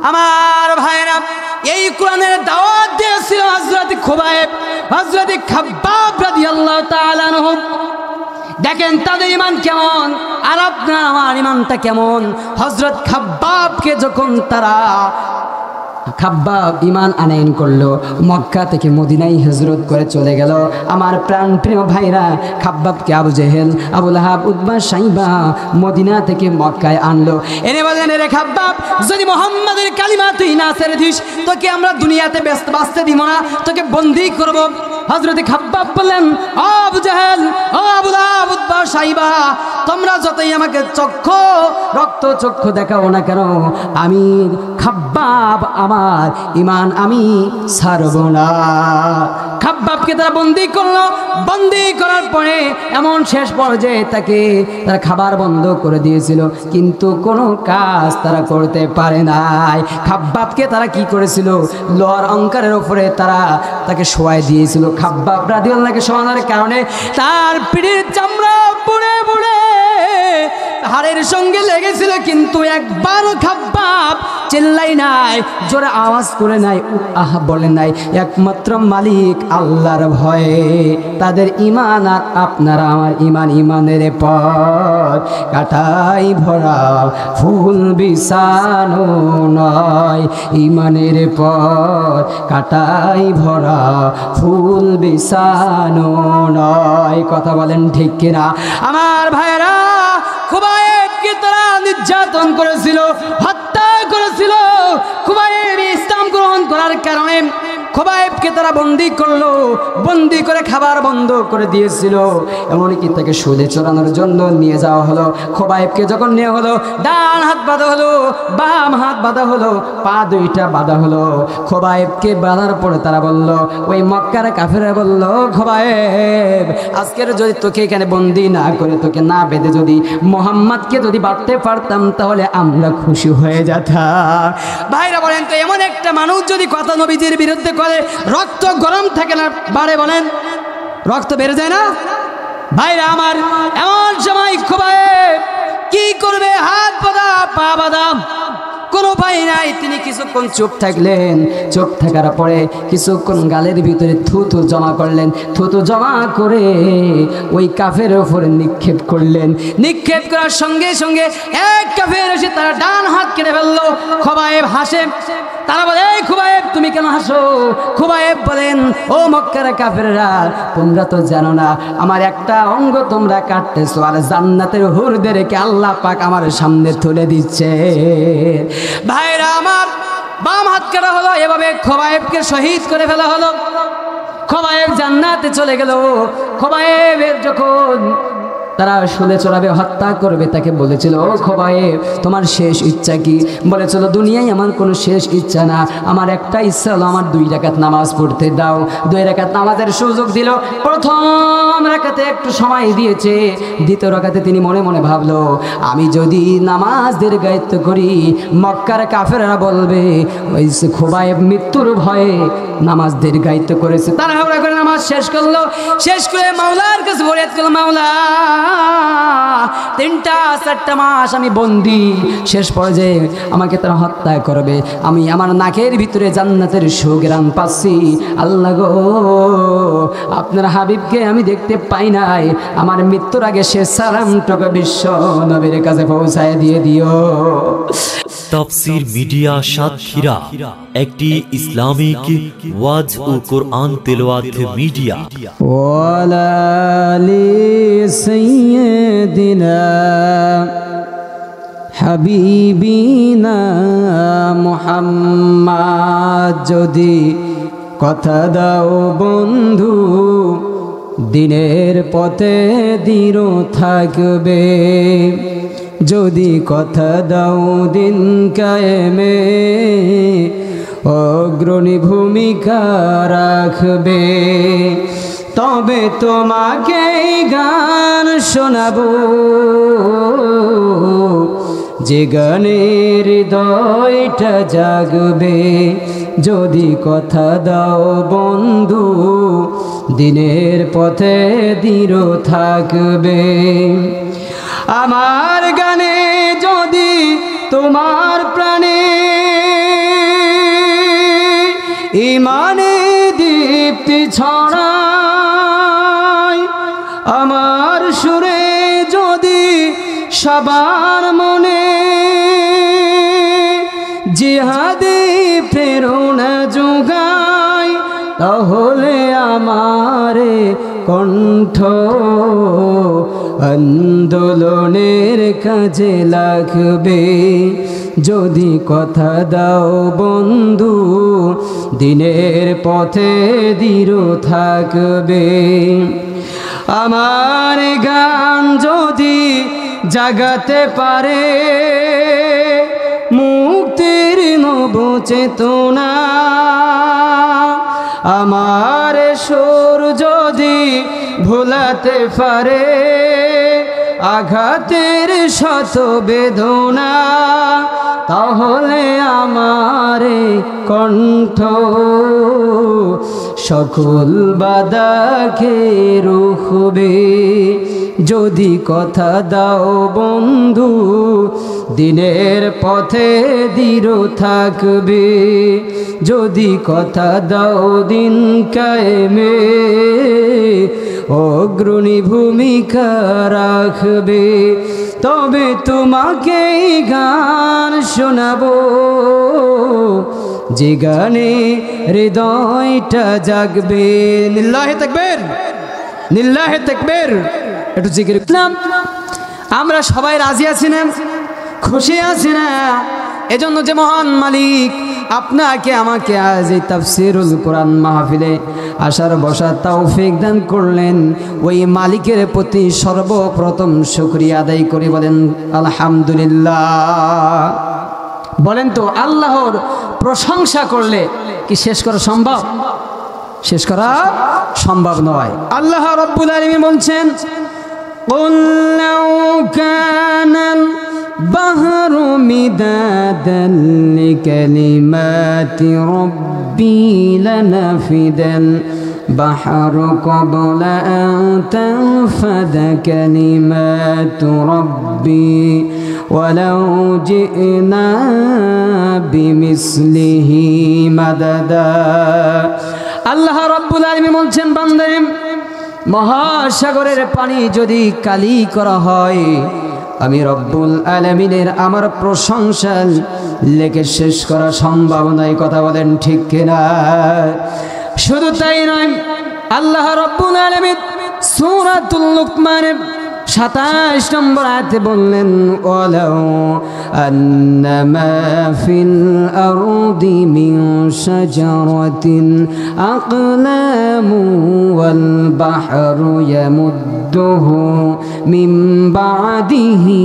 আমার ভাইরা, এই কোরআনের দাওয়াত দিয়েছিল হযরত খুবাইব, হযরত খাব্বাব রাদিয়াল্লাহু তাআলা আনহু। দেখেন তাদের ঈমান কেমন, আর আপনার আমার ঈমানটা কেমন। হযরত খাব্বাবকে যখন তারা খাব্বাব ঈমান আনয়ন করলো, মক্কা থেকে মদিনায় হিজরত করে চলে গেল। আমার প্রাণ প্রিয় ভাইরা, খাব্বাবকে আবু জেহেল, আবু লাহাব, উতবা, সাইবা মদিনা থেকে মক্কায় আনলো। এনে বললেন, রে খাব্বাব, যদি মুহাম্মাদের কালিমা তুই না ছেড়ে দিস, তোকে আমরা দুনিয়াতে বাঁচতে দিব না, তোকে বন্দী করব। হযরত খাব্বাব বললেন, ও আবু জেহেল, ও আবু লাহাব, উতবা, সাইবা, তোমরা যতই আমাকে রক্ত চক্ষু দেখাও না কেন, আমি খাব্বাব আমার ঈমান আমি ছাড়ব না। খাব্বাবকে তারা বন্দী করলো। বন্দী করার পরে এমন শেষ পর্যায়ে তাকে তারা খাবার বন্ধ করে দিয়েছিল, কিন্তু কোনো কাজ তারা করতে পারে নাই। খাব্বাবকে তারা কি করেছিল, লোহার অঙ্কারের উপরে তারা তাকে শোয়াই দিয়েছিল। খাব্বাব রাদিয়াল্লাহু শোয়ানোর কারণে তার পিঠের চামড়া পুড়ে পুড়ে হাড়ের সঙ্গে লেগেছিল, কিন্তু একবারও খাব্বাব চিল্লাই নাই, জোরে আওয়াজ করে নাই, আহা বলে নাই। একমাত্র মালিক আল্লাহর ভয়ে তাদের ঈমান আর আপনার আমার ঈমান, ঈমানের পথ কাটাই ভরা ফুল বিছানো নয়, ঈমানের পথ কাটাই ভরা ফুল বিছানো নয়। কথা বলেন ঠিক কিনা আমার ভাইরা? খুবাইবকে তারা নির্যাতন করেছিল, হত্যা করেছিল। খুবাইব ইসলাম গ্রহণ করার কারণে খুবাইবকে তারা বন্দী করলো, বন্দী করে খাবার বন্ধ করে দিয়েছিল। এমনকি তাকে সুদে চড়ানোর জন্য নিয়ে যাওয়া হলো। খুবাইবকে যখন নিয়ে হলো, ডান হাত বাঁধা হলো, বাম হাত বাঁধা হলো, পা দুইটা বাঁধা হলো। খুবাইবকে বাঁধার পরে তারা বলল, ওই মক্কার কাফেররা বলল, খুবাইব, আজকের যদি তোকে এখানে বন্দী না করে, তোকে না বেঁধে যদি মুহাম্মদকে যদি বাঁধতে পারতাম, তাহলে আমরা খুশি হয়ে যেতাম। ভাইরা বলেন তো, এমন একটা মানুষ যদি কথা নবীজির বিরুদ্ধে করে, রক্ত গরম থাকে না বাড়ে? বলেন, রক্ত বেড়ে যায় না? ভাইরা আমার, এমন সময় খুবাইব কি করবে? হাত বাঁধা, পা বাঁধা, কোনো উপায় নাই। তিনি কিছুক্ষণ চুপ থাকলেন। চুপ থাকার পরে কিছুক্ষণ গালের ভিতরে থুতু জমা করলেন। থুতু জমা করে ওই কাফের উপরে নিক্ষেপ করলেন। নিক্ষেপ করার সঙ্গে সঙ্গে এক কাফের এসে তারা ডান হাত কেটে ফেললো। খুবাইব হাসে। তারা বলে, এই খুবাইব, তুমি কেন হাসো? খুবাইব বলেন, ও মক্কার কাফেররা, তোমরা তো জানো না আমার একটা অঙ্গ তোমরা কাটতেছো, আর জান্নাতের হুরদেরকে আল্লাহ পাক আমার সামনে তুলে দিচ্ছে। ভাইরা আমার, বাম হাত কাটা হলো, এভাবে খুবাইবকে শহীদ করে ফেলা হলো। খুবাইব জান্নাতে চলে গেল। খুবাইবের যখন তারা শুলে চড়াবে, হত্যা করবে, তাকে বলেছিল, ও খুবাইব, তোমার শেষ ইচ্ছা কি? বলেছিল, দুনিয়ায় আমার কোনো শেষ ইচ্ছা না, আমার একটা ইচ্ছা হলো আমার 2 রাকাত নামাজ পড়তে দাও। 2 রাকাত নামাজের সুযোগ দিল। প্রথম রাকাতে একটু সময় দিয়েছে, দ্বিতীয় রাকাতে তিনি মনে মনে ভাবলো, আমি যদি নামাজ দীর্ঘায়িত্ব করি, মক্কার কাফেররা বলবে ওই খুবাইব মৃত্যুর ভয়ে নামাজ দীর্ঘায়িত্ব করেছে। তাড়াহুড়া করে নামাজ শেষ করলো। শেষ করে মাওলার কাছে ফরিয়াদ করলো, মাওলা, 3-4 মাস আমি বন্দি, শেষ পর্যায়ে আমাকে তারা হত্যা করবে, আমি আমার নাকের ভিতরে জান্নাতের সুঘ্রাণ পাচ্ছি। আল্লাহ গো, আপনার হাবিবকে আমি দেখতে পাই নাই, আমার মৃত্যুর আগে সে সালামটুকু বিশ্ব নবীর কাছে পৌঁছায় দিয়ে দিও। তাফসীর মিডিয়া সাতক্ষীরা একটি ইসলামিক ওয়াজ ও কোরআন তেলাওয়াত মিডিয়া। ওয়ালা লি সাইয়্যিদিনা হাবিবিনা মুহাম্মদ, যদি কথা দাও বন্ধু, দিনের পথে দৃঢ় থাকবে। যদি কথা দাও দিন কায়েমে, অগ্রণী ভূমিকা রাখবে। তবে তোমাকে গান শোনাবো, যে গানের হৃদয়টা জাগবে। যদি কথা দাও বন্ধু, দিনের পথে দৃঢ় থাকবে। আমার গানে যদি তোমার প্রাণে ইমানে দীপ্তি ছড়ায় আমার সুরে যদি সবার মনে জিহাদে প্রেরণা যোগায় তাহলে আমার কণ্ঠ আন্দোলনের কাজে লাগবে। যদি কথা দাও বন্ধু দিনের পথে দৃঢ় থাকবে। আমার গান যদি জাগাতে পারে মুক্তির নব চেতনা, আমার সুর যদি ভোলাতে পারে আঘাতের শত বেদনা, তাহলে আমার কণ্ঠ সকল বাধাকে রুখবে। যদি কথা দাও বন্ধু দিনের পথে দৃঢ় থাকবে। যদি কথা দাও দিন কায়েমে অগ্রণী ভূমিকা রাখবে। তবে তোমাকে গান শোনাবো যে গানে হৃদয়টা জাগবে। লিল্লাহে তাকবীর, লিল্লাহে তাকবীর। একটু জিকির করলাম। আমরা সবাই রাজি আছি না, খুশি আছি না? এজন্য যে মহান মালিক আপনাকে আমাকে আজ এই তাফসীরুল কোরআন মাহফিলে আসার বসার তৌফিক দান করলেন, ওই মালিকের প্রতি সর্বপ্রথম শুকরিয়া আদায় করি। বলেন আলহামদুলিল্লাহ। বলেন তো আল্লাহর প্রশংসা করলে কি শেষ করা সম্ভব? শেষ করা সম্ভব নয়। আল্লাহ রাব্বুল আলামিন বলছেন قُلْ لَوْ كَانَ الْبَحْرُ مِدَادًا لِكَلِمَاتِ رَبِّي لَنَفِدَ الْبَحْرُ قَبْلَ أَن تَنفَدَ كَلِمَاتُ رَبِّي وَلَوْ جِئْنَا بِمِثْلِهِ مَدَدًا। আল্লাহ রাব্বুল আলামিন বলছেন বান্দা, মহাসাগরের পানি যদি কালি করা হয় আমি রব্বুল আলামিনের আমার প্রশংসা লেখে শেষ করা সম্ভব নয়। কথা বলেন ঠিক কিনা? শুধু তাই নয়, আল্লাহ রব্বুল আলামিন সূরাতুল লুকমানের 27 নম্বর আয়াতে বললেন ওয়ালাউ আন্নামা ফিল আরদি মিন শাজারাতিন আকলামু ওয়াল বাহরু ইয়ামুদ্দুহু মিন বাদিহি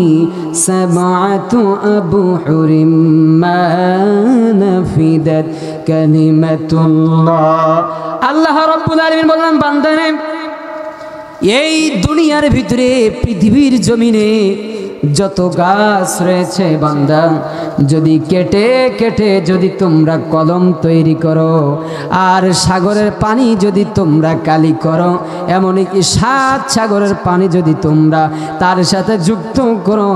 সাবআতু আবহুরিম মা নাফিদাত কালিমাতুল্লাহ। আল্লাহ রাব্বুল আলামিন বললেন বান্দারে, এই দুনিয়ার ভিতরে পৃথিবীর জমিনে যত গাছ রয়েছে বান্দা, যদি কেটে কেটে যদি তোমরা কলম তৈরি করো আর সাগরের পানি যদি তোমরা কালি করো, এমনকি 7 সাগরের পানি যদি তোমরা তার সাথে যুক্ত করো,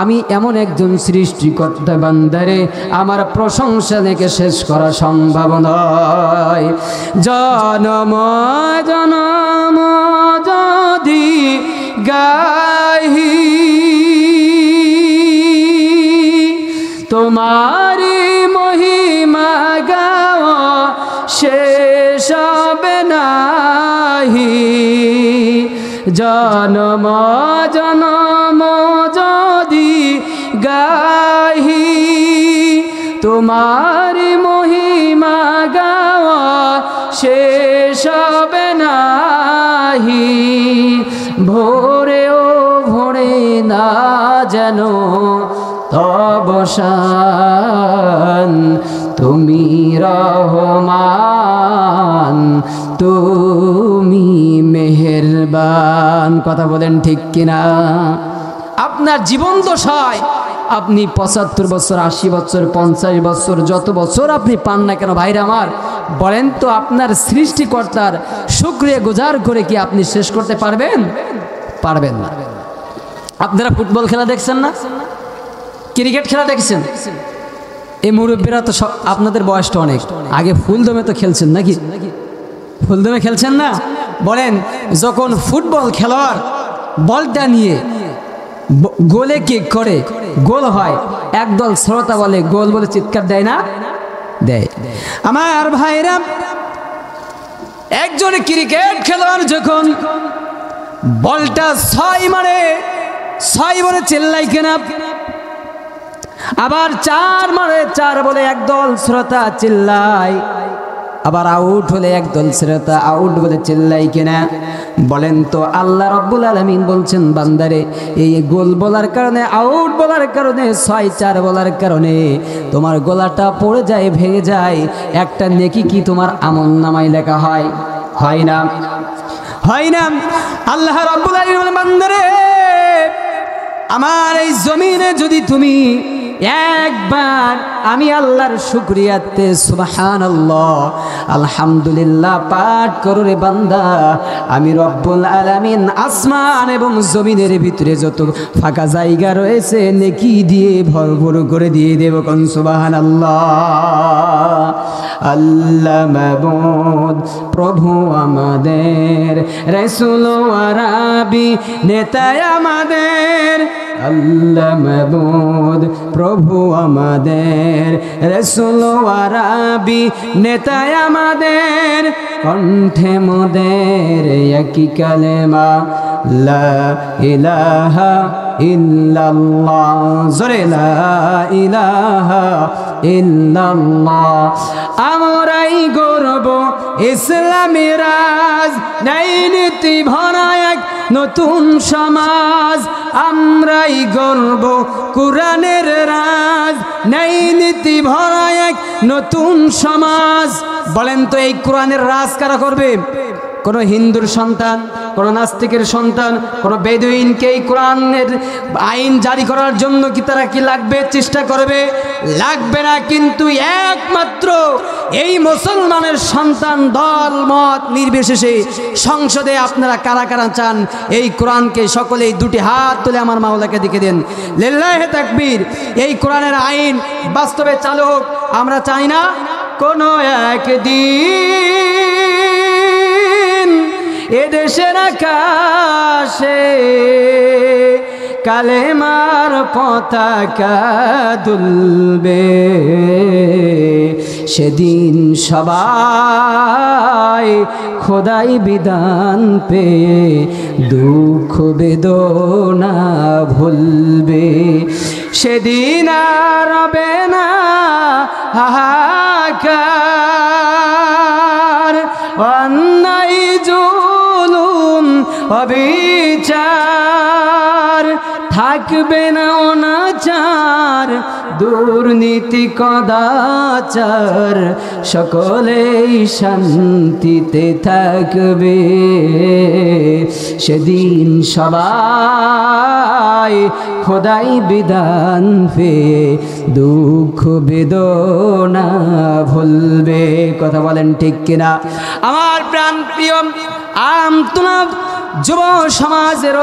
আমি এমন একজন সৃষ্টিকর্তা বান্দারে আমার প্রশংসা লেখে শেষ করা সম্ভব নয়। জনম জনম যদি গাহি তোমারি মহিমা গাওয়া শেষ হবে নাহি। জনম জনম যদি গাহি তোমারি মহিমা গাওয়া শেষ হবে নাহি। ভোরেও ভোরে না যেন তব শান, তুমি রহমান তুমি মেহেরবান। কথা বলেন ঠিক কিনা? আপনার জীবন দশায় আপনি 75 বছর, 80 বছর, 50 বছর, যত বছর আপনি পান না কেন ভাইরা আমার, বলেন তো আপনার সৃষ্টিকর্তার শুকরিয়া গুজার করে কি আপনি শেষ করতে পারবেন? পারবেন না। আপনারা ফুটবল খেলা দেখছেন না? ক্রিকেট খেলা দেখছেন? এই মুরব্বীরা তো আপনাদের বয়সটা অনেক, আগে ফুলদমে তো খেলছেন নাকি? ফুলদমে খেলছেন না? বলেন, যখন ফুটবল খেলোয়াড় বলটা নিয়ে গোলে কিক করে, গোল হয়, একদল শ্রোতা বলে গোল বলে চিৎকার দেয় না? দেয়। আমার ভাইরা, একজন ক্রিকেট খেলোয়াড় যখন বলটা 6 মারে, 6 বলে চিল্লাই কেনা, আবার 4 মারে, 4 বলে একদল শ্রোতা চিল্লায়, আবার আউট হলে একদল শ্রোতা আউট বলে চিল্লাই কিনা? বলেন তো, আল্লাহ রাব্বুল আলামিন বলছেন, বান্দারে এই গোল বলার কারণে, আউট বলার কারণে, 6-4 বলার কারণে তোমার গলাটা পড়ে যায়, ভেঙে যায়, একটা নেকি কি তোমার আমলনামায় লেখা হয়? হয় না? হয় না? আল্লাহ রাব্বুল আলামিন বলেন, বান্দারে আমার এই জমিনে যদি তুমি একবার আমি আল্লাহর শুকরিয়াতে সুবহানাল্লাহ আলহামদুলিল্লাহ পাঠ করো রে বান্দা, আমি রব্বুল আলামিন আসমান এবং জমিনের ভিতরে যত ফাঁকা জায়গা রয়েছে নেকি দিয়ে ভরপুর করে দিয়ে দেব। কোন সুবহানাল্লাহ। আল্লাহ মাবুদ প্রভু আমাদের, রাসূল আরবি নেতা আমাদের, আল্লাহ মাবুদ প্রভু আমাদের, রাসূল আরবি নেতা আমাদের, কণ্ঠে মোদের একই কালেমা লা ইলাহা ইল্লাল্লাহ, জোরে লা ইলাহা ইল্লাল্লাহ। আমরাই গর্ব ইসলামী রাজ, নাই নীতি ভরা এক নতুন সমাজ, আমরাই গর্ব কোরআনের রাজ, নাই নীতি ভরা এক নতুন সমাজ। বলেন তো, এই কোরআনের রাজ কারা করবে? কোনো হিন্দুর সন্তান, কোনো নাস্তিকের সন্তান, কোনো বেদুইনকে এই কোরআনের আইন জারি করার জন্য কি তারা কি লাগবে? চেষ্টা করবে? লাগবে না। কিন্তু একমাত্র এই মুসলমানের সন্তান দল মত নির্বিশেষে সংসদে আপনারা কারা কারা চান এই কোরআনকে? সকলেই দুটি হাত তুলে আমার মাওলাকে দিকে দেন, লিল্লাহি তাকবীর। এই কোরআনের আইন বাস্তবে চালু হোক আমরা চাই না? কোনো একদিন এদেশের আকাশে কালেমার পতাকা দুলবে, সেদিন সবাই খোদাই বিধান পেয়ে দুঃখ বেদনা ভুলবে, সেদিন আর হবে না হাহাকার, অন্যায় জুলুম অবিচার, থাকবে না অনাচার দুর্নীতি কদাচার, সকলেই শান্তিতে থাকবে, সেদিন সবাই খোদাই বিধান পেয়ে দুঃখ বেদনা ভুলবে। কথা বলেন ঠিক কিনা? আমার প্রাণ প্রিয় আমতলা যুব সমাজের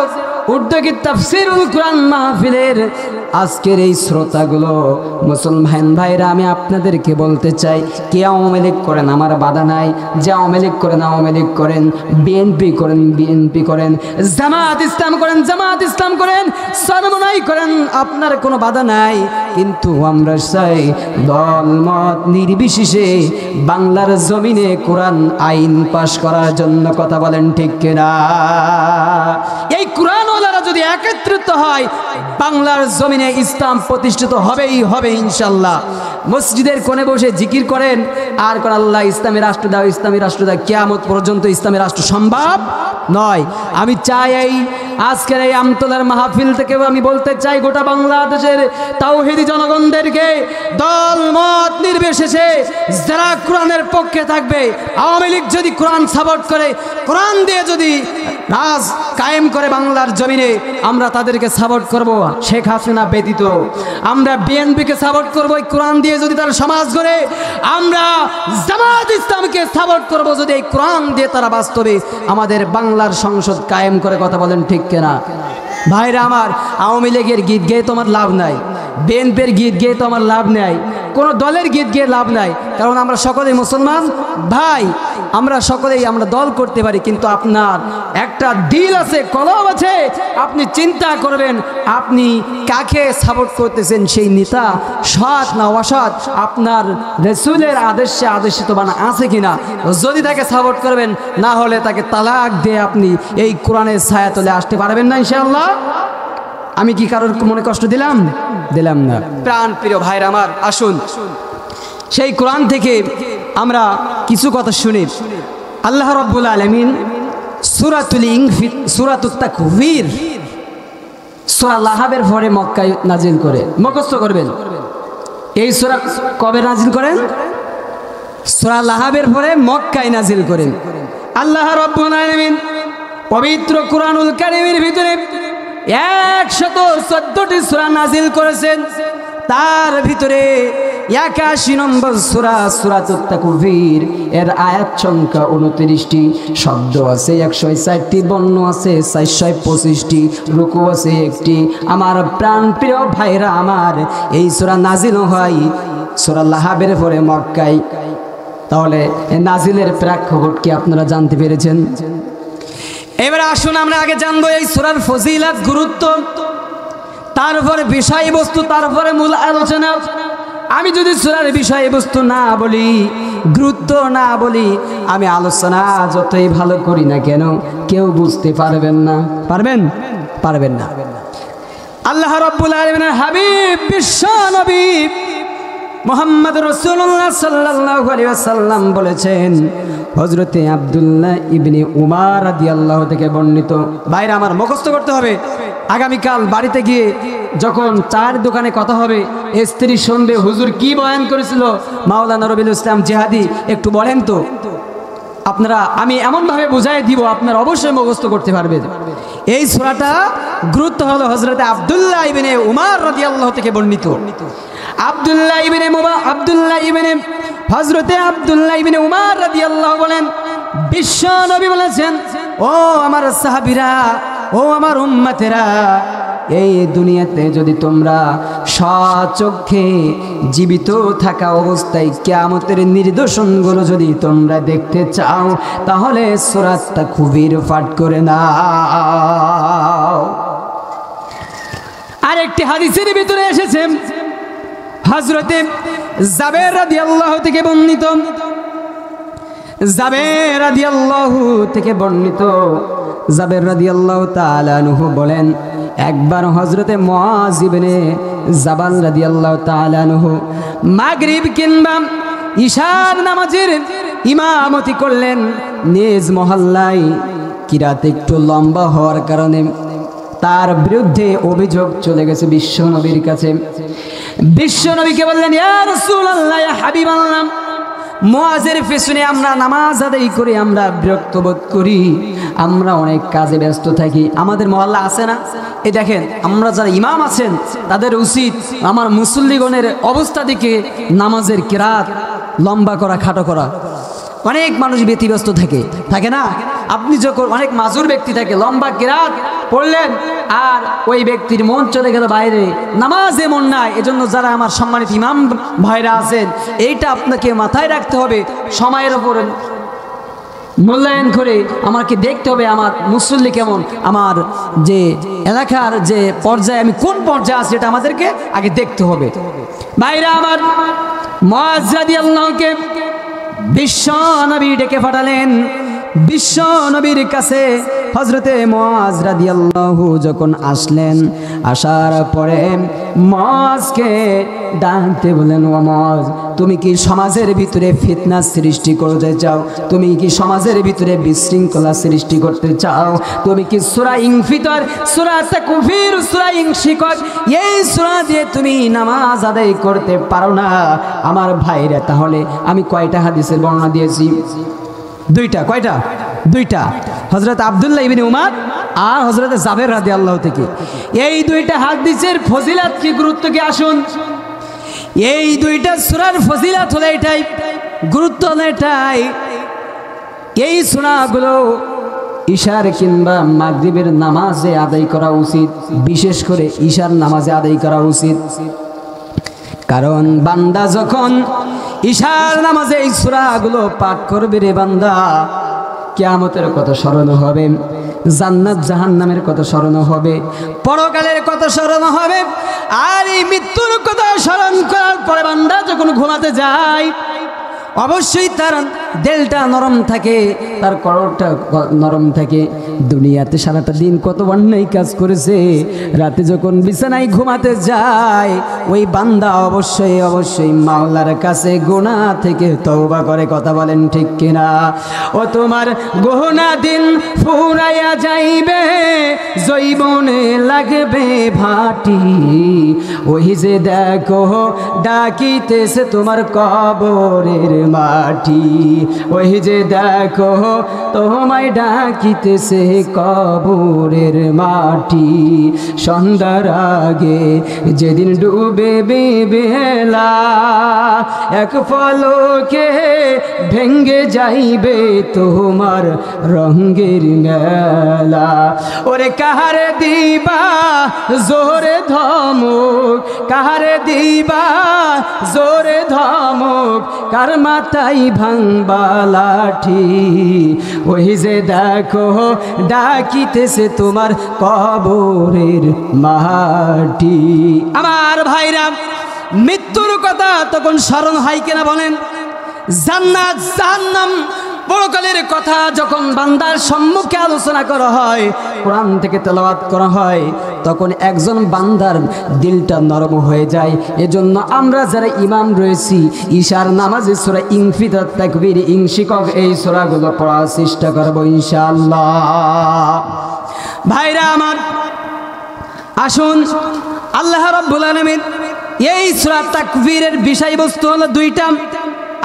উদ্যোগী তাফসীরুল কোরআন মাহফিলের আজকের এই শ্রোতাগুলো মুসলমান ভাইরা, আমি আপনাদেরকে বলতে চাই, কে আওয়ামী লীগ করেন আমার বাধা নাই, যে আওয়ামী লীগ করেন আওয়ামী লীগ করেন, বিএনপি করেন বিএনপি করেন, জামাত ইসলাম করেন জামাত ইসলাম করেন, সরমনাই করেন, আপনার কোনো বাধা নাই। কিন্তু আমরা চাই দল মত নির্বিশেষে বাংলার জমিনে কোরআন আইন পাশ করার জন্য। কথা বলেন ঠিক কিনা? এই কোরআনওয়ালারা যদি একত্রিত হয়, বাংলার জমিনে ইসলাম প্রতিষ্ঠিত হবেই হবে ইনশাল্লাহ। মসজিদের কোণে বসে জিকির করেন আর কোন আল্লাহ ইসলামী রাষ্ট্র দাও, ইসলামী রাষ্ট্র দাও, কিয়ামত পর্যন্ত ইসলামী রাষ্ট্র সম্ভব নয়। আমি চাই এই আজকের এই আমতলার মাহফিল থেকে আমি বলতে চাই গোটা বাংলাদেশের তাওহীদি জনগণদেরকে, দল মত নির্বিশেষে যারা কোরআনের পক্ষে থাকবে, আওয়ামী লীগ যদি কোরআন সাপোর্ট করে, কোরআন দিয়ে যদি রাজ কায়েম করে বাংলার জমিনে, আমরা তাদেরকে সাপোর্ট করব। শেখ হাসিনা ব্যতীত আমরা বিএনপিকে সাপোর্ট করব এই কোরআন দিয়ে যদি তারা সমাজ গড়ে, আমরা জামাত ইসলামকে সাপোর্ট করব যদি এই কোরআন দিয়ে তারা বাস্তবে আমাদের বাংলার সংসদ কায়েম করে। কথা বলেন ঠিক কিনা? ভাইরা আমার, আওয়ামী লীগের গীত গেয়ে তোমার লাভ নাই, বিএনপির গীত গেয়ে তো আমার লাভ নেই, কোনো দলের গীত গেয়ে লাভ নাই, কারণ আমরা সকলেই মুসলমান ভাই, আমরা সকলেই আমরা দল করতে পারি, কিন্তু আপনার একটা দিল আছে, কলম আছে, আপনি চিন্তা করবেন আপনি কাকে সাপোর্ট করতেছেন, সেই নেতা সৎ না অসৎ, আপনার রাসূলের আদেশে আদেশিত বানা আছে কিনা, যদি তাকে সাপোর্ট করবেন, না হলে তাকে তালাক দিয়ে আপনি এই কোরআনের ছায়াতলে আসতে পারবেন না ইনশাআল্লাহ। আমি কি কারোর মনে কষ্ট দিলাম? দিলাম না। প্রাণ প্রিয় ভাইরা আমার, আসুন সেই কোরআন থেকে আমরা কিছু কথা শুনি। আল্লাহ রাব্বুল আলামিন সূরাতুত তাকবীর সূরা লাহাবের পরে মক্কায় নাজিল করে, মুখস্থ করবেন। এই সূরা কবে নাজিল করেন? সূরা লাহাবের পরে মক্কায় নাজিল করেন। আল্লাহ রাব্বুল আলামিন পবিত্র কোরআনুল কারীমের ভিতরে 114টি সূরা নাজিল করেছেন। তার ভিতরে 81 নম্বর সূরা সূরাতুত তাকবীর এর আয়াত সংখ্যা 29টি, শব্দ আছে 160টি, বর্ণ আছে 425টি, রুকু আছে 1টি। আমার প্রাণ প্রিয় ভাইরা আমার, এই সূরা নাজিল হয় সূরা লাহাবের পরে মক্কায়। তাহলে এই নাজিলের প্রেক্ষাপট কি আপনারা জানতে পেরেছেন? এবার আসুন আমরা আগে জানবো এই সূরার ফজিলত, গুরুত্ব, তারপরে বিষয়বস্তু, তারপরে মূল আলোচনা। আমি যদি সূরার বিষয়বস্তু না বলি, গুরুত্ব না বলি, আমি আলোচনা যতই ভালো করি না কেন কেউ বুঝতে পারবেন না। পারবেন? পারবেন না। আল্লাহ রাব্বুল আলামিনের হাবিব বিশ্ব নবী মুহাম্মদ রাসূলুল্লাহ সাল্লাল্লাহু আলাইহি ওয়াসাল্লাম বলেছেন, হযরতে আব্দুল্লাহ ইবনে উমর রাদিয়াল্লাহু থেকে বর্ণিত। ভাইরা আমার, মুখস্থ করতে হবে। আগামীকাল বাড়িতে গিয়ে যখন চায়ের দোকানে কথা হবে, স্ত্রী শুনবে হুজুর কি বয়ান করেছিল মাওলানা রবিউল ইসলাম জিহাদি, একটু বলেন তো। আপনারা, আমি এমনভাবে বুঝাই দিব আপনারা অবশ্যই মুখস্থ করতে পারবেন। এই সূরাটা গুরুত্ব হলো হযরতে আব্দুল্লাহ ইবনে উমর রাদিয়াল্লাহু থেকে বর্ণিত। আব্দুল্লাহ ইবনে উমর রাদিয়াল্লাহু বলেন, বিশ্ব নবী বলেছেন, ও আমার সাহাবীরা, ও আমার উম্মতেরা, এই দুনিয়াতে যদি তোমরা সচক্ষে জীবিত থাকা অবস্থায় কিয়ামতের নিদর্শনগুলো যদি তোমরা দেখতে চাও, তাহলে সূরা তাকবীর পাঠ করে নাও। আরেকটি হাদিসের ভিতরে এসেছে, হযরতে জাবের রাদিয়াল্লাহু থেকে বর্ণিত, জাবের রাদিয়াল্লাহু তাআলা আনহু বলেন, একবার হযরতে মুআয ইবনে জাবাল রাদিয়াল্লাহু তাআলা আনহু মাগরিব কিংবা ইশার নামাজের ইমামতি করলেন। নিজ মহল্লায় কিরাত একটু লম্বা হওয়ার কারণে তার বিরুদ্ধে অভিযোগ চলে গেছে বিশ্ব নবীর কাছে। বিশ্ব নবীকে বললেন, ইয়া রাসূলুল্লাহ, ইয়া হাবিবাল্লাহ, মুআযের পিছনে আমরা নামাজ আদায় করি, আমরা বিরক্ত বোধ করি, আমরা অনেক কাজে ব্যস্ত থাকি। আমাদের মহল্লা আছে না, এই দেখেন আমরা যারা ইমাম আছেন তাদের উচিত আমার মুসল্লিগণের অবস্থা দেখে নামাজের কিরাত লম্বা করা, খাটো করা। অনেক মানুষ ব্যতিব্যস্ত থাকে না, আপনি যখন অনেক মাজুর ব্যক্তি থাকে, লম্বা কিরাত পড়লেন আর ওই ব্যক্তির মন চলে গেল বাইরে, নামাজে মন নাই। এজন্য যারা আমার সম্মানিত ইমাম ভাইরা আছেন, এইটা আপনাকে মাথায় রাখতে হবে। সময়ের ওপর মূল্যায়ন করে আমাকে দেখতে হবে আমার মুসল্লি কেমন, আমার যে এলাকার যে পর্যায়ে আমি কোন পর্যায়ে আছি, এটা আমাদেরকে আগে দেখতে হবে। ভাইরা আমার, মুআয রাদিয়াল্লাহুকে বিশ্ব নবী ডেকে পাঠালেন। বিশ্ব নবীর কাছে হযরতে মুআয রাদিয়াল্লাহু যখন আসলেন, আসার পরে মুআযকে ডাকতে বলেন, ও মুআয, তুমি কি সমাজের ভিতরে ফিতনা সৃষ্টি করতে চাও? তুমি কি সমাজের ভিতরে বিশৃঙ্খলা সৃষ্টি করতে চাও? তুমি কি সূরা ইনফিতর, সূরা তাকবীর, সূরা ইনশিকাক, এই সূরা দিয়ে তুমি নামাজ আদায় করতে পারো না? আমার ভাইরা, তাহলে আমি কয়টা হাদিসের বর্ণনা দিয়েছি? দুইটা। কয়টা? দুইটা। হযরত আব্দুল্লাহ ইবনে উমর আর হযরত জাবের রাদিয়াল্লাহু থেকে। এই দুইটা হাদিসের ফজিলত কি, গুরুত্ব কি, আসুন। এই দুইটা সূরার ফজিলত হলো এটাই, গুরুত্ব হলো এটাই। এই সূরাগুলো ইশার কিংবা মাগরিবের নামাজে আদায় করা উচিত, বিশেষ করে ইশার নামাজে আদায় করা উচিত। কারণ বান্দা যখন ইশার নামাজে এই সূরাগুলো পাঠ করবে রে বান্দা, কিয়ামতের কথা স্মরণ হবে, জান্নাত জাহান্নামের কথা স্মরণ হবে, পরকালের কথা স্মরণ হবে, আর এই মৃত্যুর কথা স্মরণ করার পরে বান্দা যখন ঘুমাতে যায় অবশ্যই তার দিলটা নরম থাকে, তার কর্ণটা নরম থাকে। দুনিয়াতে সারাটা দিন কত অন্যায় কাজ করেছে, রাতে যখন বিছানায় ঘুমাতে যায় ওই বান্দা অবশ্যই অবশ্যই মাওলার কাছে গুনাহ থেকে তওবা করে। কথা বলেন ঠিক কিনা? ও তোমার গহনা দিন ফুরাইয়া যাইবে, জৈবনে লাগবে ভাটি, ওই যে দেখো ডাকিতেছে তোমার কবরের মাটি, ওই যে দেখো তোমায় ডাকিতেছে কবরের মাটি। সন্ধ্যার আগে যেদিন ডুবে বেলা, এক পলকে ভেঙ্গে যাইবে তোমার রঙের মেলা। ওরে কাহারে দিবা জোরে ধমক, কাহারে দিবা জোরে ধমক, কার মাথায় ভাঙবা লাঠি, ওই যে দেখো ডাকিতেছে তোমার কবরের মাটি। আমার ভাইরা, মৃত্যুর কথা তখন স্মরণ হয় কিনা বলেন? জান্নাত জাহান্নাম পরকালের কথা যখন বান্দার সম্মুখে আলোচনা করা হয়, কোরআন থেকে তেলাওয়াত করা হয়, তখন একজন বান্দার দিলটা নরম হয়ে যায়। এজন্য আমরা যারা ইমাম রয়েছি ঈশার নামাজে সূরা ইনফিতার তাকবীর ইনশিকক এই সূরাগুলো পড়ার চেষ্টা করব ইনশাআল্লাহ। ভাইরা আমার, আসুন আল্লাহ রাব্বুল আলামিন এই সূরা তাকবীরের বিষয়বস্তু হলো দুইটা।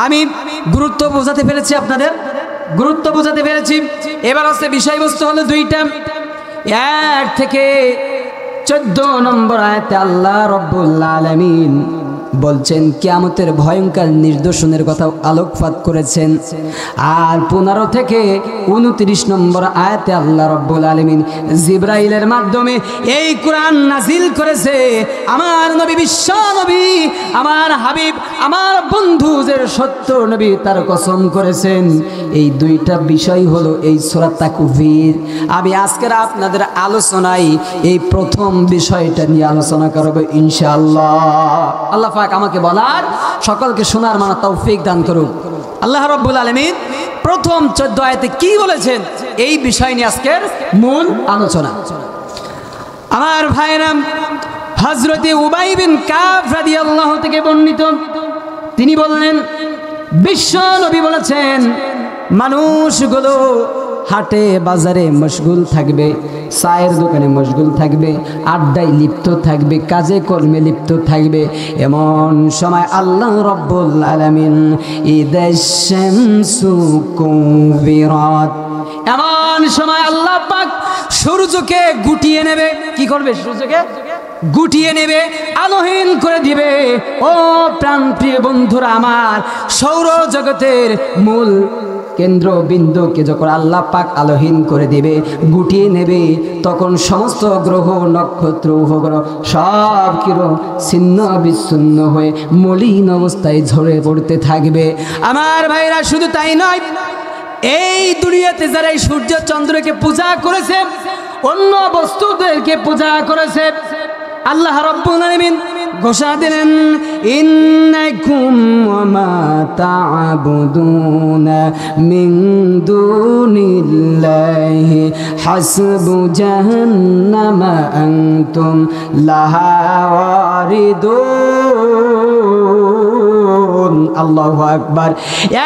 আমি গুরুত্ব বোঝাতে পেরেছি, আপনাদের গুরুত্ব বোঝাতে পেরেছি। এবার হচ্ছে বিষয়বস্তু হলো দুইটা। 1 থেকে 14 নম্বর আয়াতে আল্লাহ রাব্বুল আলামিন বলছেন কিয়ামতের ভয়ঙ্কর নিদর্শনের কথা আলোকপাত করেছেন। আর 15 থেকে 29 নম্বর আয়াতে আল্লাহ রাব্বুল আলামিন জিবরাইলের মাধ্যমে এই কোরআন নাজিল করেছে। আমার নবী, বিশ্ব নবী, আমার হাবিব, আমার বন্ধু যে সত্য নবী, তার কসম করেছেন। এই দুইটা বিষয় হলো এই সূরা তাকবীর। আমি আজকের আপনাদের আলোচনায় এই প্রথম বিষয়টা নিয়ে আলোচনা করব ইনশাআল্লাহ। আল্লাহ পাক আমাকে বলার, সকলকে শোনার মানা তৌফিক দান করুক। আল্লাহ রাব্বুল আলামিন প্রথম 14 আয়াতে কি বলেছেন, এই বিষয় নিয়ে আজকের মূল আলোচনা। আমার ভাইরা, হযরতে উবাই বিন কাব রাদিয়াল্লাহু থেকে বর্ণিত, তিনি বললেন বিশ্ব নবী বলেছেন মানুষগুলো হাটে বাজারে মশগুল থাকবে, চায়ের দোকানে মশগুল থাকবে, আড্ডায় লিপ্ত থাকবে, কাজে কর্মে লিপ্ত থাকবে। এমন সময় আল্লাহ রাব্বুল আলামিন ইদাশ-শামসু কুবিরাত, এমন সময় আল্লাহ পাক সূর্যকে গুটিয়ে নেবে। কি করবে? সূর্যকে গুটিয়ে নেবে, আলোহীন করে দিবে। ও প্রাণপ্রিয় বন্ধুরা আমার, সৌর জগতের মূল কেন্দ্রবিন্দুকে যখন আল্লাহ পাক আলোহীন করে দিবে, গুটিয়ে নেবে, তখন সমস্ত গ্রহ নক্ষত্র উপগ্রহ সব কিরো ছিন্ন বিচ্ছিন্ন হয়ে মলিন অবস্থায় ঝরে পড়তে থাকবে। আমার ভাইরা, শুধু তাই নয়, এই দুনিয়াতে যারা এই সূর্য চন্দ্রকে পূজা করেছে, অন্য বস্তুদেরকে পূজা করেছে, আল্লাহ রাব্বুল আলামিন ঘোষণা দিলেন ইন্নাকুম ওয়া মা তা'বুদুনা মিন দুনিল্লাহি হাসবু জাহান্নামা আনতুম লাহা ওয়ারিদুন। আল্লাহু আকবার।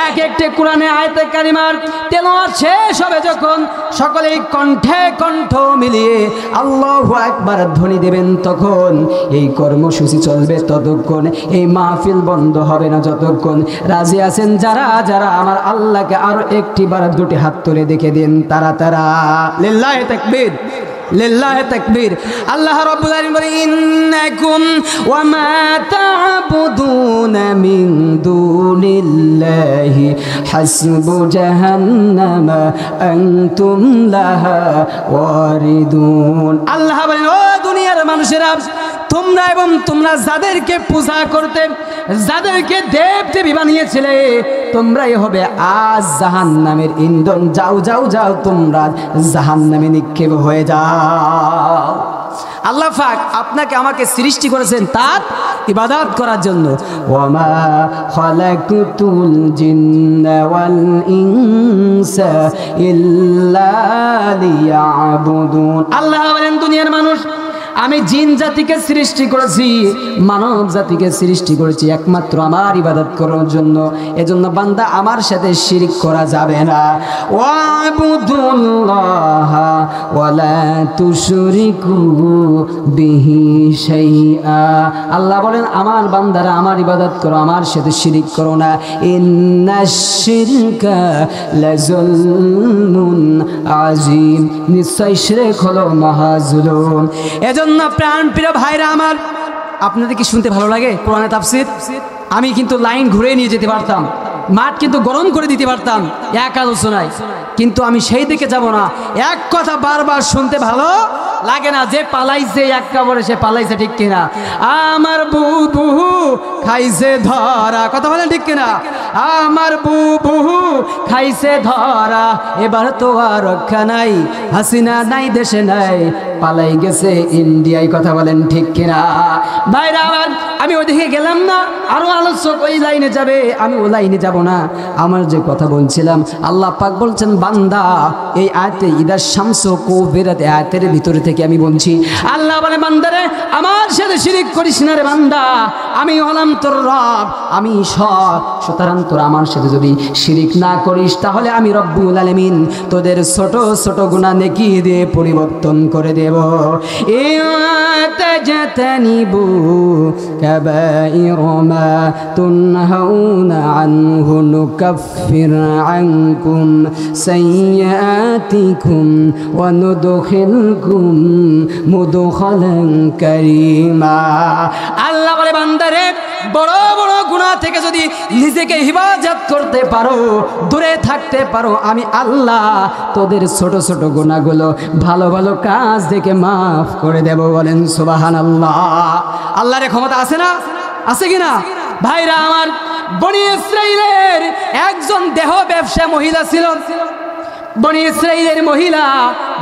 এক একটা কোরআনে আয়াতে কারিমার তেলাওয়াত শেষ হবে যখন, সকলেই কণ্ঠে কণ্ঠ মিলিয়ে আল্লাহু আকবার ধ্বনি দেবেন, তখন এই কর্মসূচি চলবে ততক্ষণ, এই মাহফিল বন্ধ হবে না যতক্ষণ। রাজি আছেন যারা যারা আমার আল্লাহকে আরো একটি বার দুটি হাত তুলে দেখে দিন তারা তারা। লিল্লাহি তাকবীর, লিল্লাহি তাকবীর। আল্লাহ রাব্বুল আলামিন বলেন ইন্নাকুম ওয়া মা তা'বুদুনা মিন দুনিল্লাহি হাসবু জাহান্নামা আনতুম লাহা ওয়ারিদুন। আল্লাহ বলেন, ও দুনিয়ার মানুষেরা, তোমরা এবং তোমরা যাদেরকে পূজা করতে, যাদেরকে দেব দেবী বানিয়েছিলে, তোমরাই হবে আজ জাহান্নামের ইন্ধন। যাও যাও যাও, তোমরা জাহান্নামে নিক্ষেপ হয়ে যাও। আল্লাহ পাক আপনাকে আমাকে সৃষ্টি করেছেন তার ইবাদত করার জন্য। ওয়ামা খালাকতুল জিন্না ওয়াল ইনসা ইল্লা লিয়াবুদুন। আল্লাহ বলেন দুনিয়ার মানুষ, আমি জিন জাতিকে সৃষ্টি করেছি, মানব জাতিকে সৃষ্টি করেছি একমাত্র আমার ইবাদত করার জন্য। এজন্য বান্দা আমার সাথে শিরিক করা যাবে না। ওয়াবুদুল্লাহ ওয়ালা তুশরিকু বিহি শাইআ। আল্লাহ বলেন আমার বান্দারা আমার ইবাদত করো, আমার সাথে শিরিক করো না। ইন্নাশ শিরকা লাযুলমুন আযীম। নিশ্চয় শিরক হলো মহাজুলুম। এজন্য প্রাণ প্রিয় ভাইরা আমার, আপনাদের কি শুনতে ভালো লাগে কোরআনের তাফসীর? আমি কিন্তু লাইন ঘুরে নিয়ে যেতে পারতাম, মাঠ কিন্তু গরম করে দিতে পারতাম এক আলোচনায়, কিন্তু আমি সেই দিকে যাব না। এক কথা বারবার শুনতে ভালো লাগে না, যে পালাইছে এক কাপড়ে সে পালাইছে, ঠিক কিনা? আমার বুবু খাইছে ধরা, কথা বলেন ঠিক কিনা? আমার বুবু খাইছে ধরা, এবার তো আর রক্ষা নাই, হাসিনা নাই দেশে নাই, পালাই গেছে ইন্ডিয়ায়, কথা বলেন ঠিক কিনা? ভাইরা আমার, আমি ওদিকে গেলাম না, আরো আলোচক ওই লাইনে যাবে, আমি ও লাইনে যাব না। আমার যে কথা বলছিলাম, আল্লাহ পাক বলছেন বান্দা, এই আয়াতে ইদা শামসু কুবিরাত আয়াতের ভিতরে থেকে আমি বলছি, আল্লাহ বলে বান্দারে আমার সাথে শিরিক করিস না রে বান্দা, আমি হলাম তোর রব, আমি সব। সুতরাং তোরা আমার সাথে যদি শিরিক না করিস, তাহলে আমি রব্বুল আলামিন তোদের ছোট ছোট গুনাহ নেকি দিয়ে পরিবর্তন করে দেব। তাজতানিবু কাবাইর মা তুনহাউনা আনহু নুকাফির আনকুম সাইয়্যাতিকুম ওয়া নুদখিলকুম মুদখালান কারীমা। আল্লাহ বলে বান্দারে, বড় বড় গুনাহ থেকে যদি নিজেকে হিফাজত করতে পারো, দূরে থাকতে পারো, আমি আল্লাহ তোদের ছোট ছোট গুনাহগুলো ভালো ভালো কাজ দেখে মাফ করে দেব। বলেন সুবহানাল্লাহ। আল্লাহর ক্ষমতা আছে না? আছে কিনা? ভাইরা আমার, বনি ইসরাইলের একজন দেহ ব্যবসা মহিলা ছিল। বনি ইসরাইলের মহিলা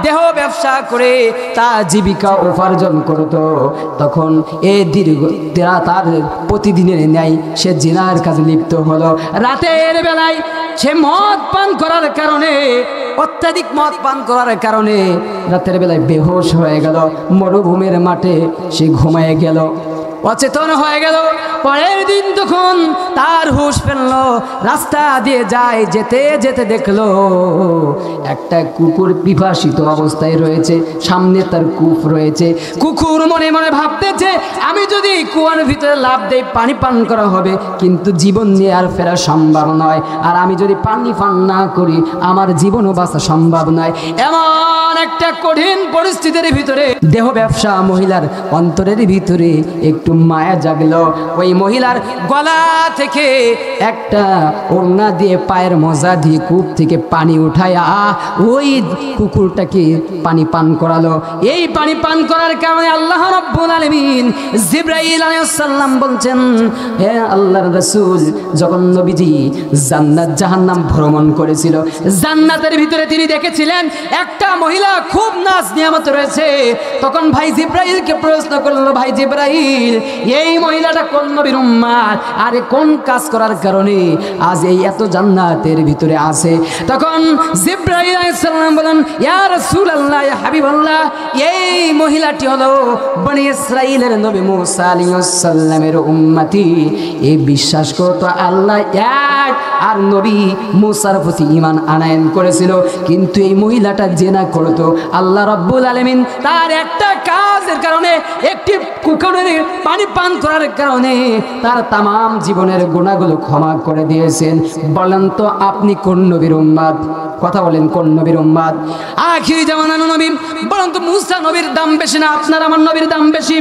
দেহ ব্যবসা করে তার জীবিকা উপার্জন করত। তখন তার প্রতিদিনের ন্যায় সে জিনার কাজে লিপ্ত হলো। রাতের বেলায় সে মদ পান করার কারণে, অত্যাধিক মদ পান করার কারণে রাতের বেলায় বেহুশ হয়ে গেল। মরুভূমির মাঠে সে ঘুমিয়ে গেল, অচেতন হয়ে গেল। পরের দিন তখন তার হুঁশ ফেলল, রাস্তা দিয়ে যায়, যেতে যেতে দেখলো একটা কুকুর পিপাসিত অবস্থায় রয়েছে, সামনে তার কূপ রয়েছে। কুকুর মনে মনে ভাবতেছে, আমি যদি কুয়ার ভিতরে লাফ দেই পানি পান করা হবে, কিন্তু জীবন নিয়ে আর ফেরা সম্ভব নয়, আর আমি যদি পানি পান না করি আমার জীবনও বাঁচা সম্ভব নয়। এমন একটা কঠিন পরিস্থিতির ভিতরে দেহ ব্যবসা মহিলার অন্তরের ভিতরে একটু মায়া জাগলো। ওই মহিলার গলা থেকে একটা ওড়না দিয়ে পায়ের মোজা দিয়ে কূপ থেকে পানি উঠায়া ওই কুকুরটাকে পানি পান করালো। এই পানি পান করার কারণে আল্লাহ রাব্বুল আলামিন জিবরাইল আলাইহিস সালাম বলছেন, হে আল্লাহর রাসূল, যখন নবীজি জান্নাত জাহান্নাম ভ্রমণ করেছিল, জান্নাতের ভিতরে তিনি দেখেছিলেন একটা মহিলা খুব নাজ নিয়ামত রয়েছে। তখন ভাই জিবরাইলকে প্রশ্ন করলো, ভাই জিবরাইল, এই মহিলাটা কোন নবীর উম্মত, আর কোন কাজ করার কারণে আজ এই এত জান্নাতের ভিতরে আছে? তখন জিবরাইল আলাইহিস সালাম বলেন, ইয়া রাসূলুল্লাহ, ইয়া হাবিবাল্লাহ, এই মহিলাটি হলো বনি ইসরাইলের নবী মুসা আলাইহিস সালামের উম্মতি। এই বিশ্বাস করতো আল্লাহ এক, আর নবী মুসার প্রতি ঈমান আনয়ন করেছিল। কিন্তু এই মহিলাটা জেনা করতো। আল্লাহ রাব্বুল আলামিন তার একটা কাজের কারণে, একটি কুকুরের পানি পান করার কারণে তার তামাম জীবনের গুনাহগুলো ক্ষমা করে দিয়েছেন। বলেন তো আপনি কোন নবীর উম্মত? কথা বলেন, কোন নবীর উম্মত? আখিরি জামানার নবী। বলেন তো মুসা নবীর দাম বেশি না আপনার আমার নবীর দাম বেশি?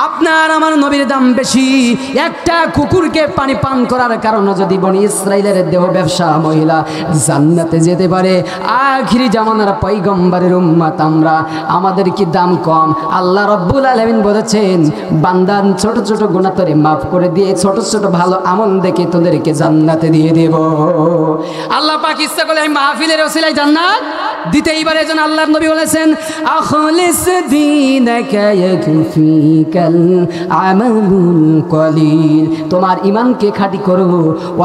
আপনার আমার নবীর দাম বেশি। একটা কুকুরকে পানি পান করার কারণে যদি বনি ইসরাইলের দেহ ব্যবসা মহিলা জান্নাতে যেতে পারে, আখিরি জামানার পয়গম্বরের উম্মত আমরা, আমাদের কি দাম কম? আল্লাহ রাব্বুল আলামিন বলেছেন, বান্দান ছোট ছোট গুনাহ তোরে মাফ করে দিয়ে ছোট ছোট ভালো আমল দেখে তোদেরকে জান্নাতে দিয়ে দেব। আল্লাহ পাক ইচ্ছা করলে এই মাহফিলের ওসিলায় জান্নাত দিতেই পারে। এজন্য আল্লাহর নবী বলেছেন, আখলিস দীনাকা ইয়াকফিকাল আমালুল কলিল। তোমার ঈমানকে খাঁটি করো,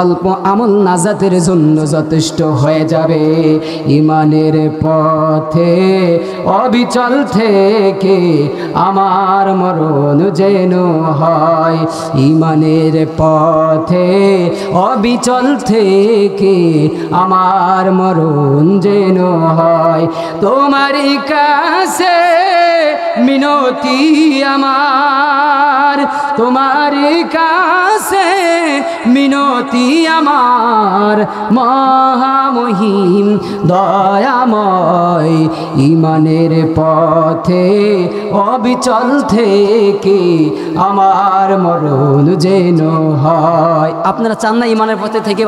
অল্প আমল নাজাতের জন্য যথেষ্ট হয়ে যাবে। ঈমানের পথে অবিচল থেকে আমার মরণ যেন হয়। ঈমানের পথে অবিচল থেকে আমার মরণ যেন হয়। তোমার কাছে মিনতি আমার, তোমার কাছে মিনতি আমার, মহামহিম দয়াময়। ঈমানের পথে অবিচল থেকে আমার মরণ যেন হয়। আপনারা চান না ঈমানের পথে থেকে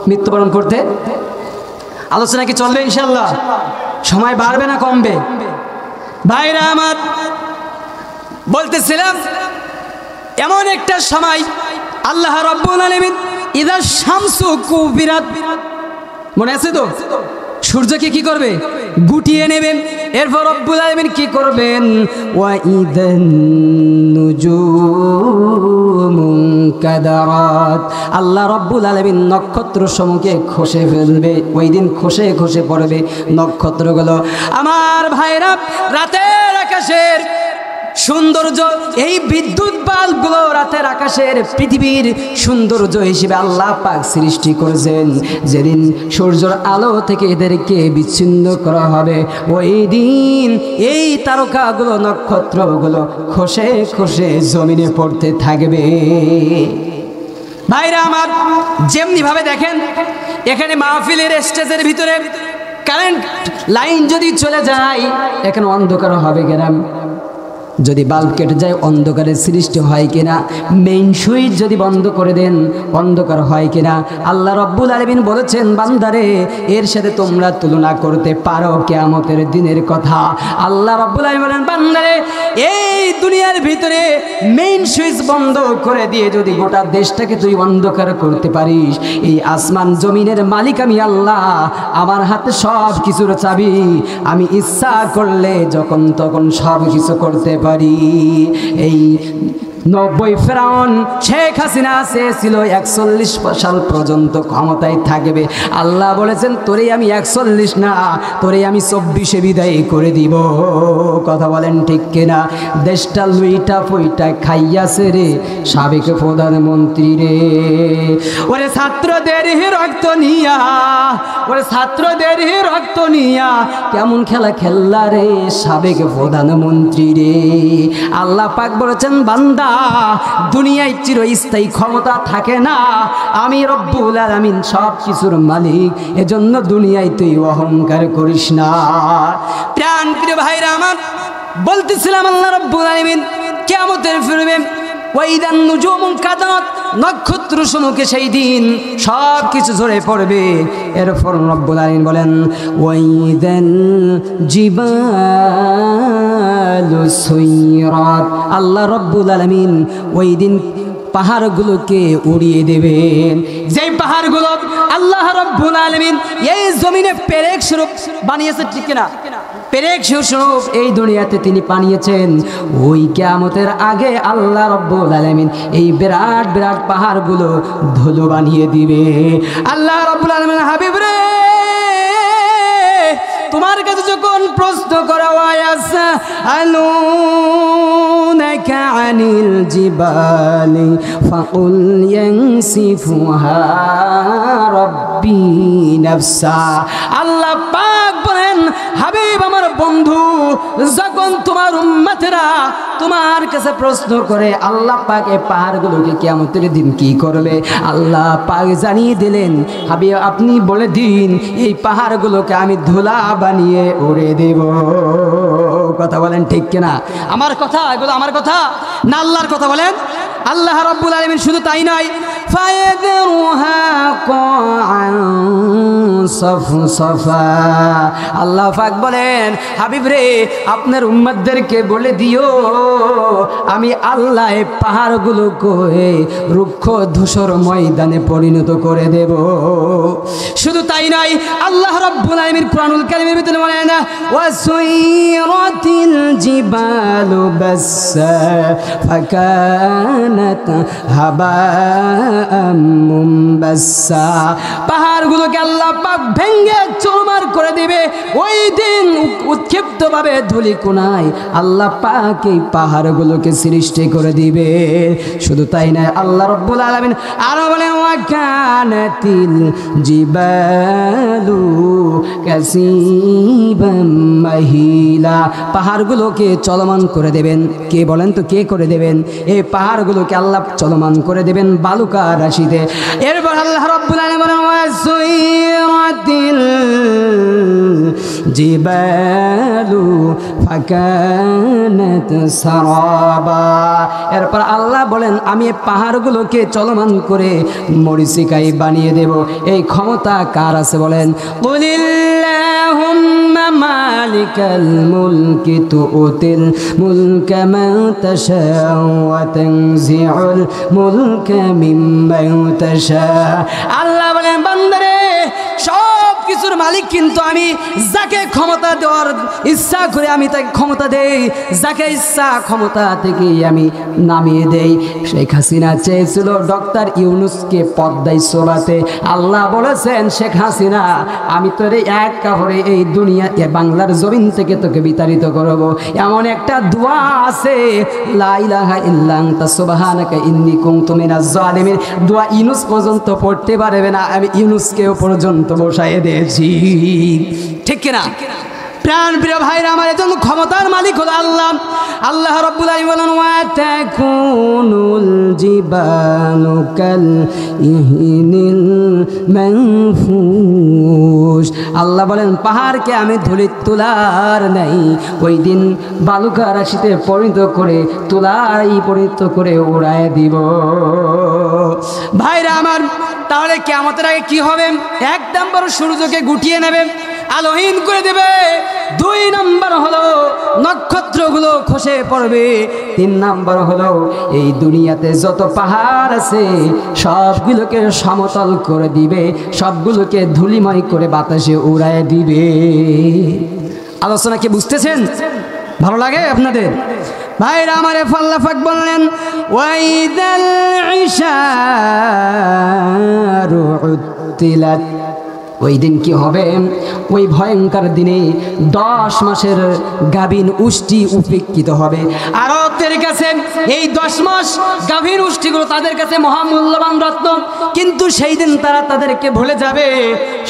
মৃত্যুবরণ করতে? আলোচনা কি চলবে ইনশাল্লাহ? সময় বাড়বে না কমবে? ভাইরা আমার, বলতেছিলাম এমন একটা সময় আল্লাহ রাব্বুল আলামিন ইযা শামসু কুবিরাত, মনে আছে তো? সূর্যকে কি করবে? গুটিয়ে নেবেন। এরপর রব্বুল আলামিন কি করবেন? ওয়া ইদান নুজুমুন কাদারাত, আল্লাহ রব্বুল আলামিন নক্ষত্র সমূহকে খসে ফেলবে। ওই দিন খসে খসে পড়বে নক্ষত্রগুলো। আমার ভাইরা, রাতের আকাশের সৌন্দর্য, এই বিদ্যুৎ বাল্বগুলো রাতের আকাশের পৃথিবীর সৌন্দর্য হিসেবে আল্লাহ পাক সৃষ্টি করেছেন। যেদিন সূর্যের আলো থেকে এদেরকে বিচ্ছিন্ন করা হবে, ওই দিন এই তারকাগুলো, নক্ষত্রগুলো খসে খসে জমিনে পড়তে থাকবে। ভাইরা আমার, যেমনি ভাবে দেখেন এখানে মাহফিলের স্টেজের ভিতরে কারেন্ট লাইন যদি চলে যায়, এখানে অন্ধকার হবে কিনা? যদি বাল্ব কেটে যায় অন্ধকারের সৃষ্টি হয় কিনা? মেইন সুইচ যদি বন্ধ করে দেন অন্ধকার হয় কিনা? আল্লাহ রাব্বুল আলামিন বলেছেন, বান্দারে এর সাথে তোমরা তুলনা করতে পারো কিয়ামতের দিনের কথা। আল্লাহ রাব্বুল আলামিন বলেন, বান্দারে এই দুনিয়ার ভিতরে মেইন সুইচ বন্ধ করে দিয়ে যদি গোটা দেশটাকে তুই অন্ধকার করতে পারিস, এই আসমান জমিনের মালিক আমি আল্লাহ, আমার হাতে সব কিছুর চাবি। আমি ইচ্ছা করলে যখন তখন সব কিছু করতে পারি। এই 90 ফেরাউন শেখ হাসিনা চেয়েছিল 41 সাল পর্যন্ত ক্ষমতায় থাকবে। আল্লাহ বলেছেন, তোরে আমি 41 না, তোরে আমি 24-এ বিদায় করে দিব। কথা বলেন ঠিক কিনা? দেশটা লুইটা পইটা খাইয়াছে রে সাবেক প্রধানমন্ত্রী রে। ওরে ছাত্রদের রক্ত নিয়া, ওরে ছাত্রদের রক্ত নিয়া কেমন খেলা খেললা রে সাবেক প্রধানমন্ত্রী রে। আল্লাহ পাক বলেছেন, বান্দা দুনিয়ায় চিরস্থায়ী ক্ষমতা থাকে না, আমি রব্বুল আলামিন সব কিছুর মালিক, এজন্য দুনিয়ায় তুই অহংকার করিস না। প্রাণ প্রিয় ভাইরা আমার, বলতেছিলাম আল্লাহ রব্বুল আলামিন কিয়ামতের ফিরবে, ওয়াইদান নুজুমুন কাদারাত, নক্ষত্র সমূহকে সেই দিন সব কিছু ঝরে পড়বে। এরপর রব্বুল আলামিন বলেন, ওয়াইদান জিবালু সুইরাত, আল্লাহ রব্বুল আলামিন ওই দিন পাহাড়গুলোকে উড়িয়ে দেবেন। যেই পাহাড়গুলো আল্লাহ রাব্বুল আলামিন এই জমিনে পেরেক স্বরূপ বানিয়েছে, ঠিক কিনা? পেরেক স্বরূপ এই দুনিয়াতে তিনি বানিয়েছেন। ওই কিয়ামতের আগে আল্লাহ রাব্বুল আলামিন এই বিরাট বিরাট পাহাড়গুলো ধুলো বানিয়ে দিবে। আল্লাহ রাব্বুল আলামিন, হাবিব রে, তোমার কাছে যখন প্রশ্ন করা হয়, আলুনাকা আনিল জিবালি ফাকুল ইয়ানসিফুহা রাব্বি নাফসা, আল্লাহ পাক বলেন, হাবিব আমার বন্ধু, যখন তোমার উম্মতেরা তোমার কাছে প্রশ্ন করে আল্লাহ পাক এই পাহাড়গুলোকে কিয়ামতের দিন কি করবে, আল্লাহ পাক জানিয়ে দিলেন, হাবিব আপনি বলে দিন এই পাহাড়গুলোকে আমি ধুলা বানিয়ে উড়ে দেব। কথা বলেন ঠিক কিনা? আমার কথা, এগুলো আমার কথা না আল্লাহর কথা? বলেন। আল্লাহ রাব্বুল আলামিন শুধু তাই নয়, ফায়াদরুহা কাআন সাফসাফা, আল্লাহ পাক বলেন হাবিব রে আপনার উম্মতদেরকে বলে দিও আমি আল্লাহ এই পাহাড়গুলোকে রুক্ষ ধূসর ময়দানে পরিণত করে দেব। শুধু তাই নয়, আল্লাহ রাব্বুল আলামিন কুরআনুল কারীমের ভিতরে বলেন ওয়াসুইরাতিল জিবালু বাসসা ফাকানাত হাবাআম মুনবাসসা, পাহাড়গুলোকে আল্লাহ পাক ভেঙে চুরমার করে দিবে। ওই দিন উৎক্ষিপ্তভাবে ধূলিকণায় আল্লাহ পাক এই পাহাড়গুলোকে সৃষ্টি করে দিবে। শুধু তাই নয়, আল্লাহ রাব্বুল আলামিন আরো বলেন ওয়াকানাতিল জিবালু কাসিবাম মাহিলা, পাহাড়গুলোকে চলমান করে দেবেন। কে বলেন তো কে করে দেবেন? এই পাহাড়গুলোকে আল্লাহ চলমান করে দেবেন বালুকা রাশিতে। এরপর আল্লাহ রাব্বুল আলামিন বলেন ওয়াসুইরাতিল জিবালু ফাকানাত সারাবা, এরপর আল্লাহ বলেন আমি এই পাহাড়গুলোকে চলমান করে মরীচিকায় বানিয়ে দেব। এই ক্ষমতা কার আছে বলেন? কুলিল্লাহুম্মা মালিকাল মুলকি তুতিল মুলকা মান তাশাউ ওয়া তানজিউল মুলকা মিম্মান তাশা, আল্লাহ বলেন বান্দারে সব কিছুর মালিক কিন্তু আমি, যাকে ক্ষমতা দেওয়ার ইচ্ছা করে আমি তাকে ক্ষমতা দেই, যাকে ইচ্ছা ক্ষমতা থেকে আমি নামিয়ে দেই। শেখ হাসিনা চেয়েছিল ডক্টর ইউনূসকে পদ্মায় শোভাতে, আল্লাহ বলেছেন শেখ হাসিনা আমি তোরে এক কাপড়ে এই দুনিয়া বাংলার জমিন থেকে তোকে বিতাড়িত করব। এমন একটা দোয়া আছে লা ইলাহা ইল্লা আনতা সুবহানাকা ইন্নী কুনতু মিনাজ জালিমিন, দোয়া ইউনূস পর্যন্ত পড়তে পারবে না, আমি ইউনূসকেও পর্যন্ত বসায় দিয়েছি। ঠিক কিনা? প্রাণ প্রিয় ভাইরা আমার, এজন্য ক্ষমতার মালিক হলো আল্লাহ। আল্লাহ রাব্বুল আলামিন বলেন ওয়া তাকুনুল জিবালু কাল ইহনিল মানফুস, আল্লাহ বলেন পাহাড়কে আমি ধুলির তুলার নাই ওই দিন বালুকা রাশিতে পরিণত করে পরিণত করে উড়ায় দিব। ভাইরা আমার, তাহলে কিয়ামতের আগে কি হবে? এক নম্বর সূর্যকে গুটিয়ে নেবে, আলোহীন করে দেবে। 2 নম্বর হলো নক্ষত্রগুলো খসে পড়বে। 3 নম্বর হলো এই দুনিয়াতে যত পাহাড় আছে সবগুলোকে সমতল করে দিবে, সবগুলোকে ধুলিময় করে বাতাসে উড়ায় দিবে। আলোচনা কি বুঝতেছেন? ভালো লাগে আপনাদের? ভাইরা আমারে আল্লাহ পাক বললেন ওয়াইদাল ইশারু উত্তিলাত, ওই দিন কি হবে? ওই ভয়ঙ্কর দিনে 10 মাসের গাভীন উষ্টি উপেক্ষিত হবে। আরবদের কাছে এই 10 মাস গাভীন উষ্টিগুলো তাদের কাছে মহামূল্যবান রত্ন, কিন্তু সেই দিন তারা তাদেরকে ভুলে যাবে।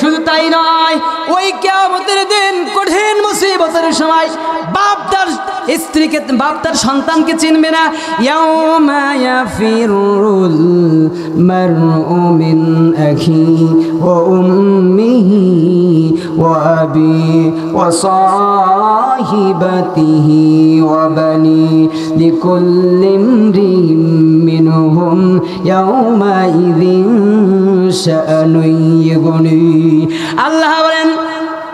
শুধু তাই নয়, ওই কিয়ামতের দিন কঠিন মুসিবতের সময় বাপ তার স্ত্রীকে, বাপ তার সন্তানকে চিনবে না। ইয়াউমা ইয়াফিরুল মারউ মিন আখি ওয়া উম্মিহি ওয়া আবি ওয়া সাহিবাতিহি ওয়া বানি লিকুল্লি ইমরিন মিনহুম ইয়াউমা ইযিন শাআনুন ইগনি, আল্লাহ বলেন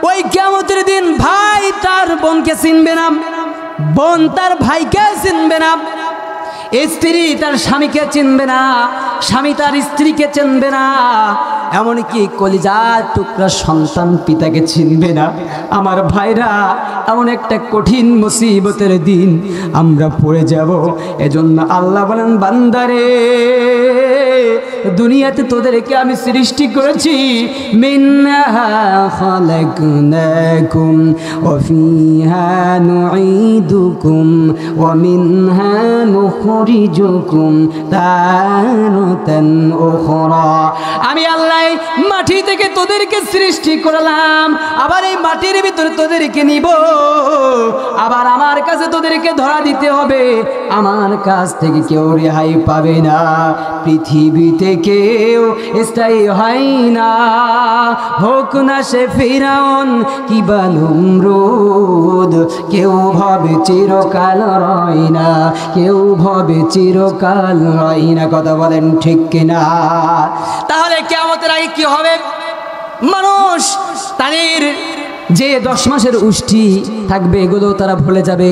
ওই কিয়ামতের দিন ভাই তার বোনকে চিনবে না, বোন তার ভাইকে চিনবে না, স্ত্রী তার স্বামীকে চিনবে না, স্বামী তার স্ত্রীকে চিনবে না, এমনকি কলিজার টুকরা সন্তান পিতাকে চিনবে না। আমার ভাইরা, এমন একটা কঠিন মুসিবতের দিন আমরা পড়ে যাব। এজন্য আল্লাহ বলেন বান্দারে দুনিয়াতে তোদেরকে আমি সৃষ্টি করেছি, মিনহা খালাকনাকুম ওয়া ফিহা নুঈদুকুম ওয়া মিনহা নুখরিজুকুম তারাতান উখরা, আমি আল্লাহ এই মাটি থেকে তোদেরকে সৃষ্টি করলাম, আবার এই মাটির ভিতরে তোদেরকে নিব, আবার আমার কাছে তোদেরকে ধরা দিতে হবে, আমার কাছ থেকে কেউ রেহাই পাবে না, পৃথিবীতে কেউ স্থায়ী হয় না, হোক না সে ফিরাউন কিংবা নমরুদ, কেউ ভাবে চিরকাল রয় না, কেউ ভাবে চিরকাল রয় না। কথা বলেন ঠিক কিনা? তাহলে কিয়ামতের আগে কি হবে? মানুষ তাদের যে 10 মাসের উষ্টি থাকবে এগুলো তারা ভুলে যাবে,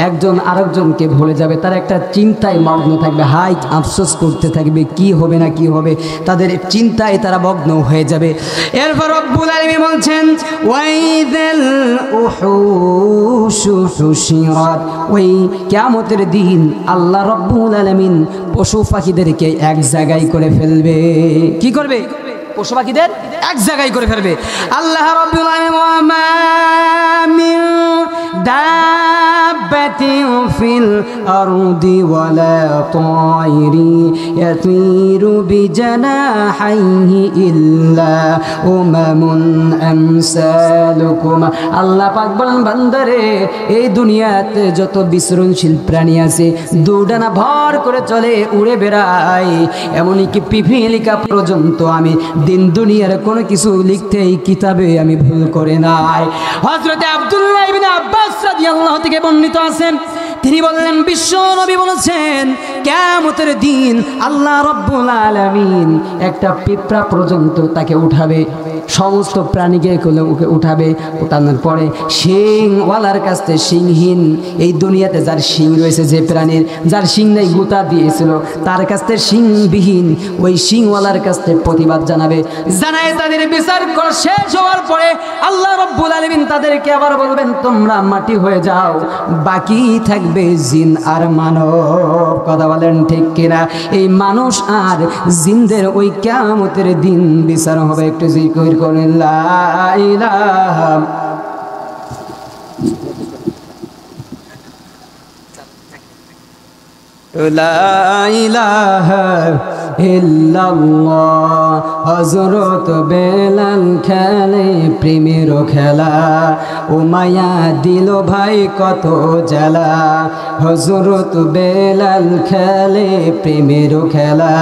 একজন আরেকজনকে ভুলে যাবে, তারা একটা চিন্তায় মগ্ন থাকবে, হাই আফসোস করতে থাকবে কি হবে না কি হবে, তাদের চিন্তায় তারা মগ্ন হয়ে যাবে। এরপর রব্বুল আলামিন বলছেন ওয়াইদাল উহুশু হুশিরাত, ওই কিয়ামতের দিন আল্লাহ রব্বুল আলামিন পশু পাখিদেরকে এক জায়গায় করে ফেলবে। কি করবে? পশু পাখিদের এক জায়গায় করে ফেলবে। আল্লাহ রাব্বুল আলামিন ওয়া মা মিন দাব্বাতিন ফিল আরদি ওয়ালা তায়রি ইয়াতিরু বিজানাহিহি ইল্লা উমামুন আমসালুকুম। আল্লাহ পাক বলেন বান্দারে, এই দুনিয়াতে যত বিচরণশীল প্রাণী আছে, দুডানা ভর করে চলে, উড়ে বেড়ায়, এমনকি পিপিলিকা পর্যন্ত আমি দিন দুনিয়ার কোনো কিছু লিখতে এই কিতাবে আমি ভুল করে নাই। হযরত আব্দুল্লাহ ইবনে আব্বাস রাদিয়াল্লাহু থেকে বর্ণিত আছেন, তিনি বললেন বিশ্ব নবী বলেছেন কিয়ামতের দিন আল্লাহ রাব্বুল আলামিন একটা পিঁপড়া পর্যন্ত তাকে উঠাবে, সমস্ত প্রাণীকে ওকে উঠাবে, উঠানোর পরে শিংওয়ালার কাছ থেকে শিংহীন, এই দুনিয়াতে যার শিং রয়েছে, যে প্রাণীর যার শিং নেই গুতা দিয়েছিল, তার কাছ থেকে শিংবিহীন ওই শিংওয়ালার কাছ থেকে প্রতিবাদ জানাবে, জানায় তাদের বিচার করা শেষ হওয়ার পরে আল্লাহ রাব্বুল আলামিন তাদেরকে আবার বলবেন তোমরা মাটি হয়ে যাও, বাকি থাকবে জিন আর মানব। কথা বলেন ঠিক কিনা? এই মানুষ আর জিনদের ওই কিয়ামতের দিন বিচার হবে। একটু জিকির করেন লা ইলাহা লা ইলাহা ইল্লাল্লাহ। হযরত বেলাল খেলে প্রেমের খেলা, উমাইয়া দিল ভাই কত জ্বালা, হযরত বেলাল খেলে প্রেমের খেলা,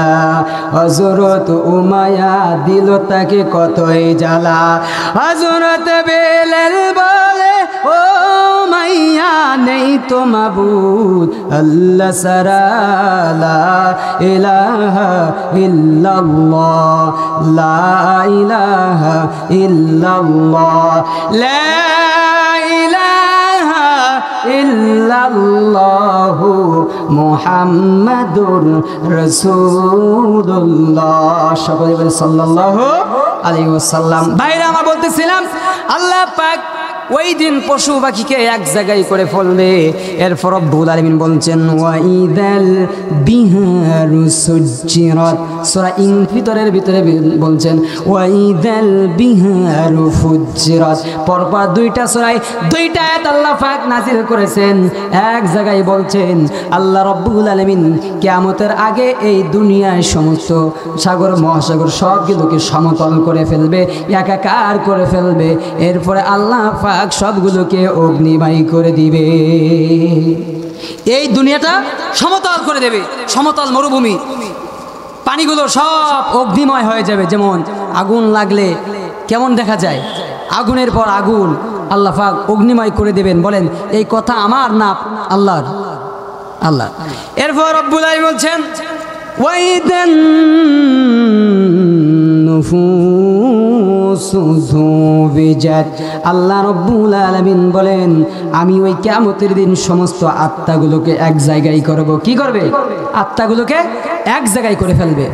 হযরত উমাইয়া দিল তাকে কতই জ্বালা। হযরত বেলাল বলে ও মাইয়া নেই তো মাবুদ আল্লাহ সারা, লা ইলাহা ইল্লাল্লাহ, লা ইলাহা ইল্লাল্লাহ, লা ইলাহা ইল্লাল্লাহু মুহাম্মাদুর রাসূলুল্লাহ। সকলে বলেন সাল্লাল্লাহু আলাইহি ওয়াসাল্লাম। ভাইরা আমার বলতেছিলাম আল্লাহ পাক ওই দিন পশু পাখিকে এক জায়গায় করে ফেলবে। এরপর রব্বুল আলামিন বলছেন ওয়াইদাল বিহারু সুজ্জিরাত, সূরা ইনফিতরের ভিতরে বলছেন ওয়াইদাল বিহারু ফুজ্জিরাত। পরপর দুইটা সূরায় দুইটা আয়াত আল্লাহ পাক নাযিল করেছেন, এক জায়গায় বলছেন আল্লাহ রব্বুল আলামিন কিয়ামতের আগে এই দুনিয়ায় সমস্ত সাগর মহাসাগর সবগুলোকে সমতল করে ফেলবে, একাকার করে ফেলবে। এরপরে আল্লাহ পাক সবগুলোকে অগ্নিময় করে দিবে, এই দুনিয়াটা সমতল করে দেবে, সমতল মরুভূমি, পানিগুলো সব অগ্নিময় হয়ে যাবে। যেমন আগুন লাগলে কেমন দেখা যায়, আগুনের পর আগুন আল্লাহ পাক অগ্নিময় করে দেবেন। বলেন এই কথা আমার না আল্লাহর? আল্লাহ। এরপর রব্বুল আলামিন বলছেন ওয়াইদান নুফুসু যুবিজাত, আল্লাহ রব্বুল আলামিন বলেন আমি ওই কিয়ামতের দিন সমস্ত আত্মাগুলোকে এক জায়গায় করব। কি করবে? আত্মাগুলোকে এক জায়গায় করে ফেলবে।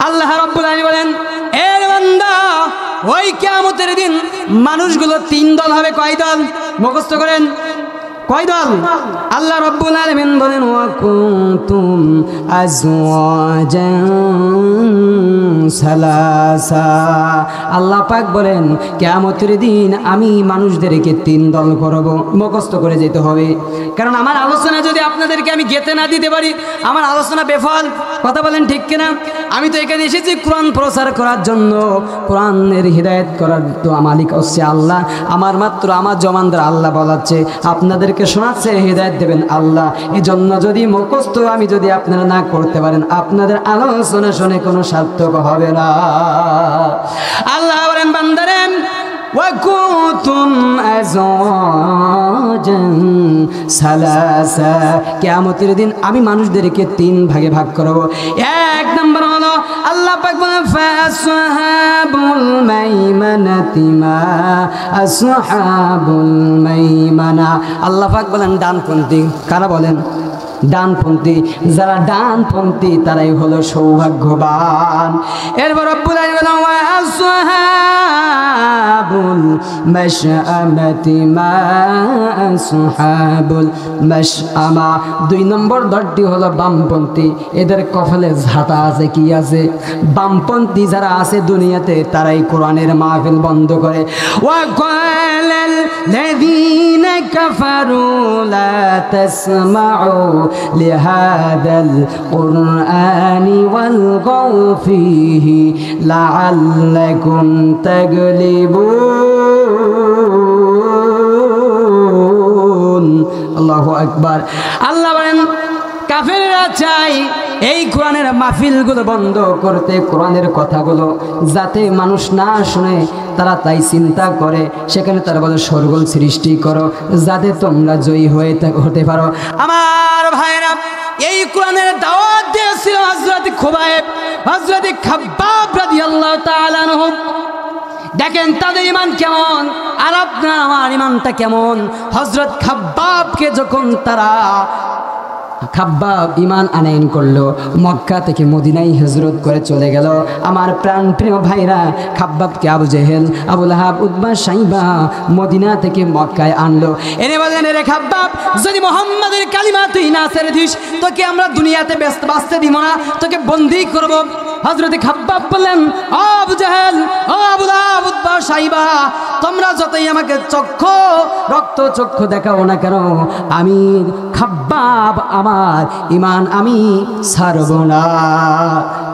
আল্লাহ রব্বুল আলামিন বলেন এ বান্দা, ওই কিয়ামতের দিন মানুষগুলো 3 দল হবে। কয় দল? মুখস্থ করেন। কয় দল? আল্লাহ রাব্বুল আলামিন বলেন ওয়া কুনতুম আজওয়াজান সালাসা। আল্লাহ পাক বলেন কিয়ামতের দিন আমি মানুষদেরকে 3 দল করব। মুখস্থ করে যেতে হবে, কারণ আমার আলোচনা যদি আপনাদেরকে আমি গেতে না দিতে পারি আমার আলোচনা বেফল। কথা বলেন ঠিক কিনা? আমি তো এখানে এসেছি কোরআন প্রচার করার জন্য, কোরআনের হিদায়াত করার তো মালিক হচ্ছে আল্লাহ। আমার মাত্র আমার জমানদার আল্লাহ বলাচ্ছে, আপনাদেরকে শোনাচ্ছে, হিদায়াত দেবেন আল্লাহ। এজন্য যদি মুখস্থ আমি যদি আপনারা না করতে পারেন আপনাদের আলোচনা শুনে কোনো সার্থক হবে না। আল্লাহ বলেন বান্দারে وَكُنْتُمْ أَزْوَاجًا ثَلَاثًا, কিয়ামতের দিন আমি মানুষদেরকে 3 ভাগে ভাগ করব। 1 নম্বর হলো আল্লাহ পাক বলেন ফাসহাবুল মাইমানাতি মা আসহাবুল মাইমানা। আল্লাহ পাক বলেন ডানপন্থী কারা? বলেন ডানপন্থী। যারা ডানপন্থী তারাই হলো সৌভাগ্যবান। এরপর রব্বুল আলামিন ওয়া আসহাবুল মাশআমাতি মা আসহাবুল মাশআমা। 2 নম্বর দলটি হলো বামপন্থী। এদের কপালে ঝাঁটা আছে, কি আছে? বামপন্থী যারা আছে দুনিয়াতে তারাই কোরআনের মাহফিল বন্ধ করে। ওয়া ক্বালাল লাযীনা কাফারু লা তাসমাউ لهذا القرآن والغوا فيه لعلكم تغلبون। আল্লাহু আকবার। আল্লাহ বলেন কাফেররা চাই এই কোরআনের মাহফিলগুলো বন্ধ করতে, কোরআনের কথাগুলো যাতে মানুষ না শুনে তারা তাই চিন্তা করে। সেখানে তারা বলে শোরগোল সৃষ্টি করো যাতে তোমরা জয়ী হতে পারো। আমার ভাইরা, এই কোরআনের দাওয়াত দিয়েছিল হযরত খুবাইব, হযরত খাব্বাব রাদিয়াল্লাহু তাআলা আনহু। দেখেন তাদের ঈমান কেমন আর আপনার আমার ঈমানটা কেমন। হযরত খাব্বাবকে যখন তারা খাব্বাব ঈমান আনয়ন করলো, মক্কা থেকে মদিনায় হিজরত করে চলে গেল। আমার প্রাণ প্রিয় ভাইরা, খাব্বাবকে আবু জেহেল, আবু লাহাব, উতবা, সাইবা মদিনা থেকে মক্কায় আনলো। এনে বললেন রে খাব্বাব, যদি মুহাম্মাদের কালিমা তুই না ছেড়ে দিস তোকে আমরা দুনিয়াতে বাঁচতে দিব না, তোকে বন্দী করব। হযরত খাব্বাব বললেন ও আবু জেহেল, ও আবু লাহাব, উতবা, সাইবা, তোমরা যতই আমাকে রক্ত চক্ষু দেখাও না কেন, আমি খাব্বাব আমার ঈমান আমি ছাড়ব না।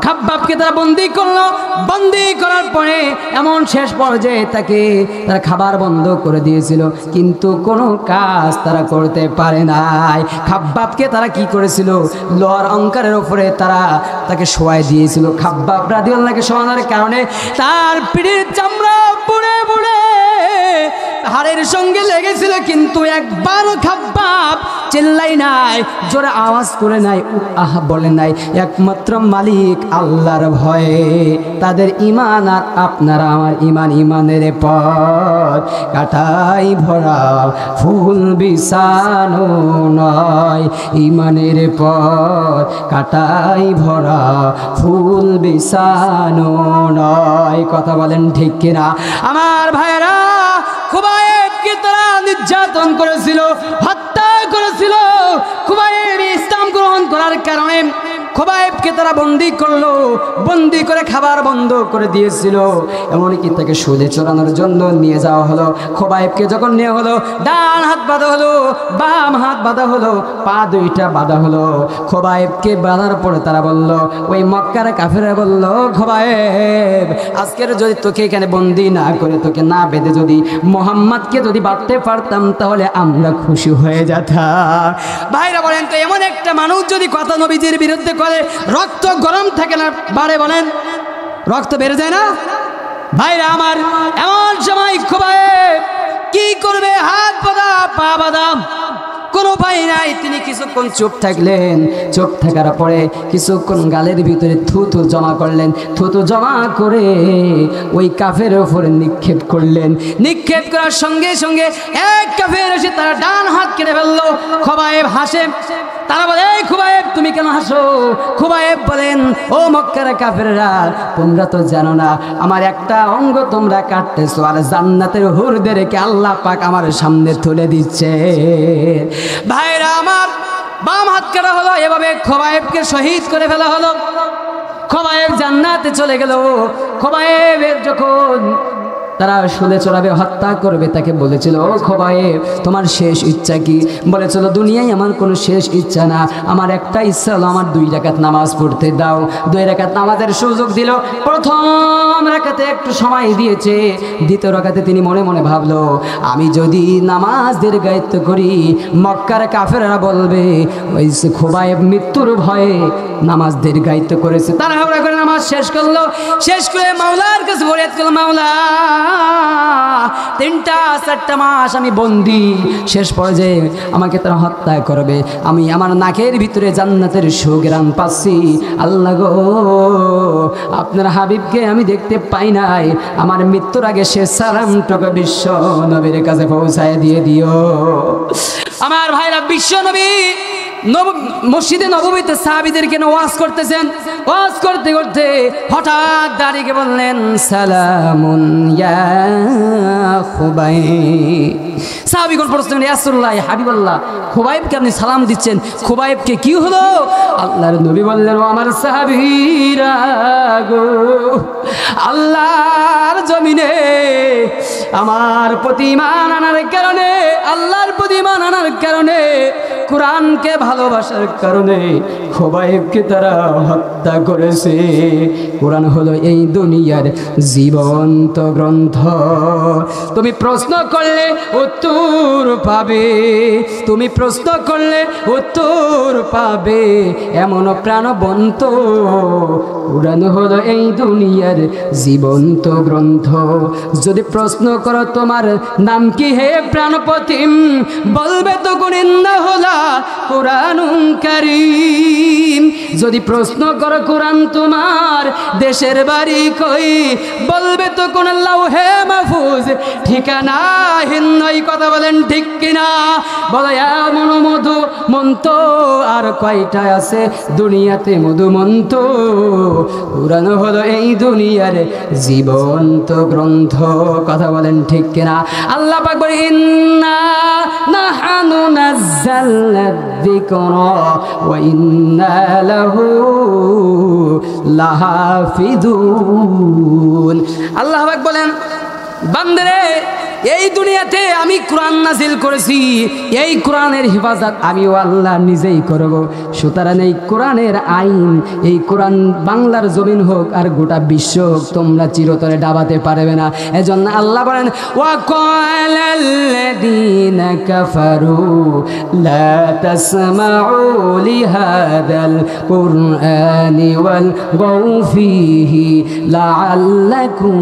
খাব্বাবকে তারা বন্দী করলো। বন্দী করার পরে এমন শেষ পর্যায়ে তাকে তারা খাবার বন্ধ করে দিয়েছিল, কিন্তু কোনো কাজ তারা করতে পারে নাই। খাব্বাবকে তারা কি করেছিল? লোহার অঙ্কারের উপরে তারা তাকে শোয়াই দিয়েছিল। খাব্বাব রাদিয়াল্লাহু শোয়ানোর কারণে তার পিঠের চামড়া পুড়ে পুড়ে হাড়ের সঙ্গে লেগেছিল, কিন্তু একবার খাব্বাব চিল্লাই নাই, জোরে আওয়াজ করে নাই, আহা বলে নাই। একমাত্র মালিক আল্লাহর ভয়ে তাদের ঈমান আর আপনার আমার ঈমান, ঈমানের পথ কাটাই ভরা ফুল বিছানো নয়। ঈমানের পথ কাটাই ভরা ফুল বিছানো নয়। কথা বলেন ঠিক কিনা? আমার ভাইরা, খুবাইবকে তারা নির্যাতন করেছিল, হত্যা করেছিল। খুবাইব ইসলাম গ্রহণ করার কারণে খুবাইবকে তারা বন্দী করলো, বন্দী করে খাবার বন্ধ করে দিয়েছিল। এমনকি তাকে সুদে চড়ানোর জন্য নিয়ে যাওয়া হলো। খুবাইবকে যখন নিয়ে হলো, ডান হাত বাঁধা হলো, বাম হাত বাঁধা হলো, পা 2টা বাঁধা হলো। খুবাইবকে বাঁধার পরে তারা বলল, ওই মক্কার কাফেররা বলল, খুবাইব আজকের যদি তোকে এখানে বন্দী না করে, তোকে না বেঁধে যদি মুহাম্মদকে যদি বাঁধতে পারতাম তাহলে আমরা খুশি হয়ে যেতাম। ভাইরা বলেন তো, এমন একটা মানুষ যদি কথা নবীজির বিরুদ্ধে করে, রক্ত গরম থাকে না বাড়ে? বলেন রক্ত বেড়ে যায় না? ভাইরা আমার, এমন সময় খুবাইব কি করবে? হাত বাঁধা, পা বাঁধা, কোনো উপায় নাই। তিনি কিছুক্ষণ চুপ থাকলেন। চুপ থাকার পরে কিছুক্ষণ গালের ভিতরে থুতু জমা করলেন। থুতু জমা করে ওই কাফের উপরে নিক্ষেপ করলেন। নিক্ষেপ করার সঙ্গে সঙ্গে এক কাফের এসে তার ডান হাত কেটে ফেললো। খুবাইব হাসে। তারা বলে, এই খুবাইব তুমি কেন হাসো? খুবাইব বলেন, ও মক্কার কাফেররা, তোমরা তো জানো না আমার একটা অঙ্গ তোমরা কাটতেছো, আর জান্নাতের হুরদেরকে আল্লাহ পাক আমার সামনে তুলে দিচ্ছে। ভাইরা আমার, বাম হাত কাটা হলো, এভাবে খুবাইবকে শহীদ করে ফেলা হলো। খোবায়েব জান্নাতে চলে গেল। খোবায়েবের যখন তারা শুলে চড়াবে, হত্যা করবে, তাকে বলেছিল ও খোবায়েব তোমার শেষ ইচ্ছা কি? বলেছিল দুনিয়ায় আমার কোনো শেষ ইচ্ছা না, আমার একটা ইচ্ছা হলো আমার 2 রাকাত নামাজ পড়তে দাও। 2 রাকাত নামাজের সুযোগ দিল। প্রথম রাকাতে একটু সময় দিয়েছে, দ্বিতীয় রাকাতে তিনি মনে মনে ভাবলো আমি যদি নামাজ দীর্ঘায়িত করি মক্কার কাফেররা বলবে ওই খোবায়েব মৃত্যুর ভয়ে নামাজ দীর্ঘায়িত করেছে। তাড়াহুড়া করে নামাজ শেষ করলো। শেষ করে মাওলার কাছে ফরিয়াদ করলো, মাওলা 3-4 মাস আমি বন্দি, শেষ পর্যায়ে আমাকে তারা হত্যা করবে, আমি আমার নাকের ভিতরে জান্নাতের সুঘ্রাণ পাচ্ছি। আল্লাহ গো আপনার হাবিবকে আমি দেখতে পাই নাই, আমার মৃত্যুর আগে সে সালামটুকু বিশ্ব নবীর কাছে পৌঁছায় দিয়ে দিও। আমার ভাইরা বিশ্ব নবী মসজিদে নববীতে সাহাবীদেরকে ওয়াজ করতেছেন। ওয়াজ করতে করতে হঠাৎ দাঁড়িয়ে বললেন সালামুন ইয়া খুবাইব। সাহাবীগণ প্রশ্ন করলেন ইয়া রাসূলুল্লাহ, হাবিবাল্লাহ, খুবাইবকে আপনি সালাম দিচ্ছেন, খুবাইবকে কি হলো? আল্লাহর নবী বললেন ও আমার সাহাবীরা গো, আল্লাহর জমিনে আমার প্রতি ঈমান আনার কারণে, আল্লাহর প্রতি ঈমান আনার কারণে, কোরআনকে ভালোবাসার কারণে খুবাইবকে তারা হত্যা করেছে। কোরআন হলো এই দুনিয়ার জীবন্ত গ্রন্থ। তুমি প্রশ্ন করলে উত্তর পাবে, তুমি প্রশ্ন করলে উত্তর পাবে, এমন প্রাণবন্ত কোরআন হলো এই দুনিয়ার জীবন্ত গ্রন্থ। যদি প্রশ্ন করো তোমার নাম কি হে প্রাণপতি, বলবে তো গুণিন্দা হলা কোরআনুল কারীম। যদি প্রশ্ন করো কোরআন তোমার দেশের বাড়ি কই, বলবে তো কোন লাউহে মাহফুজ ঠিকানাহীন নয়। কথা বলেন ঠিক কিনা? বলো এমন মধু মন্ত আর কয়টা আছে দুনিয়াতে মধু মন্ত, কোরআন হলো এই দুনিয়ার জীবন্ত গ্রন্থ। কথা বলেন ঠিক কিনা? আল্লাহ পাক বলেন ইন্না নাহনু নাযালনা যিকরা ওয়া ইন্না লাহু লাহাফিজুন। আল্লাহ পাক বলেন বান্দারে এই দুনিয়াতে আমি কোরআন নাজিল করেছি, এই কোরআনের হেফাজত আমিও আল্লাহ নিজেই করব। সুতরাং এই কোরআনের আইন, এই কোরআন বাংলার জমিন হোক আর গোটা বিশ্ব হোক, তোমরা চিরতরে ডাবাতে পারবে না। এজন্য আল্লাহ বলেন ওয়া ক্বালাল্লাযীনা কাফারু লা তাসমাউ লিহাদাল কুরআনি ওয়ালগাউ ফীহি লাআল্লাকুম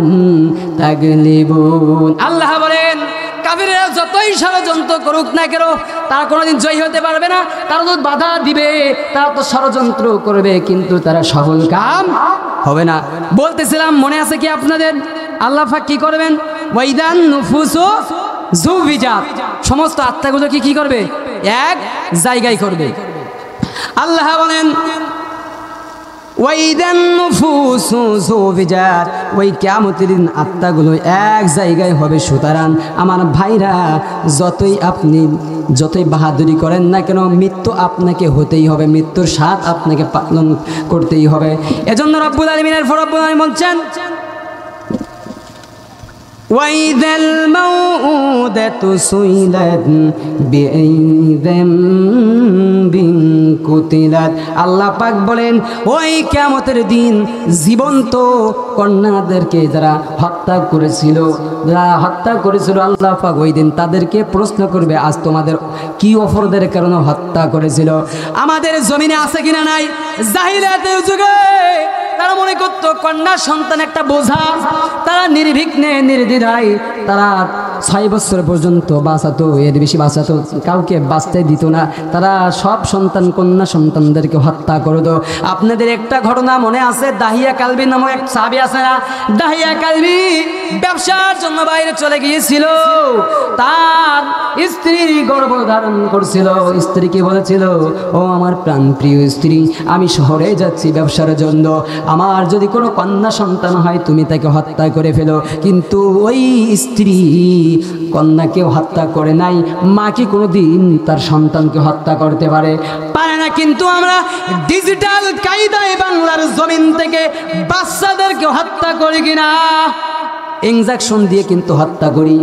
তাগলিবুন। আল্লাহ বলেন কাফিররা যতই ষড়যন্ত্র করুক না কেন তারা কোনোদিন জয়ী হতে পারবে না। তারা তো বাধা দিবে, তারা তো ষড়যন্ত্র করবে, কিন্তু তারা সফল কাম হবে না। বলতেছিলাম মনে আছে কি আপনাদের? আল্লাহ পাক কি করবেন? ওয়াইদান নুফুসু যুবিজাত, সমস্ত আত্মাগুলো কি করবে? এক জায়গায় করবে। আল্লাহ বলেন ওয়াইদান নুফুসু যুবিজাত, ওই কিয়ামতের দিন আত্মাগুলো এক জায়গায় হবে। সুতরাং আমার ভাইরা যতই বাহাদুরি করেন না কেন, মৃত্যু আপনাকে হতেই হবে, মৃত্যুর স্বাদ আপনাকে পালন করতেই হবে। এজন্য রব্বুল আলামিনের রব্বুল আলামিন বলছেন ওয়াইদাল মাউউদাতু সুইলাত বিআইযি যামবিন কুতিলাত। আল্লাহ পাক বলেন ওই কিয়ামতের দিন জীবন্ত কন্যাদেরকে যারা হত্যা করেছিল, আল্লাহ পাক ওই দিন তাদেরকে প্রশ্ন করবে আজ তোমাদের কি অপরাধের কারণে হত্যা করেছিল। আমাদের জমিনে আছে কিনা নাই? জাহিলিয়াতের যুগে তারা মনে করতো কন্যা সন্তান একটা বোঝা, তারা নির্বিঘ্নে নির্দ্বিধায় তারা 6 বছর পর্যন্ত বাঁচাতো, এর বেশি বাঁচাতো, কাউকে বাঁচতে দিত না। তারা সব কন্যা সন্তানদেরকে হত্যা করতো। আপনাদের একটা ঘটনা মনে আছে, দাহিয়া কালবি নামক এক সাহাবী আছে না? দাহিয়া কালবি ব্যবসার জন্য বাইরে চলে গিয়েছিল। তার স্ত্রী গর্ভধারণ করছিল। স্ত্রীকে বলেছিল ও আমার প্রাণপ্রিয় স্ত্রী, আমি শহরে যাচ্ছি ব্যবসার জন্য, আমার যদি কোনো কন্যা সন্তান হয় তুমি তাকে হত্যা করে ফেলো। কিন্তু ওই স্ত্রী কন্যাকেও হত্যা করে নাই, মা কি কোনোদিন তার সন্তানকে হত্যা করতে পারে? পারে না। কিন্তু আমরা ডিজিটাল কায়দায় বাংলার জমিন থেকে বাচ্চাদেরকে হত্যা করি কিনা? ইনজেকশন দিয়ে কিন্তু হত্যা করি।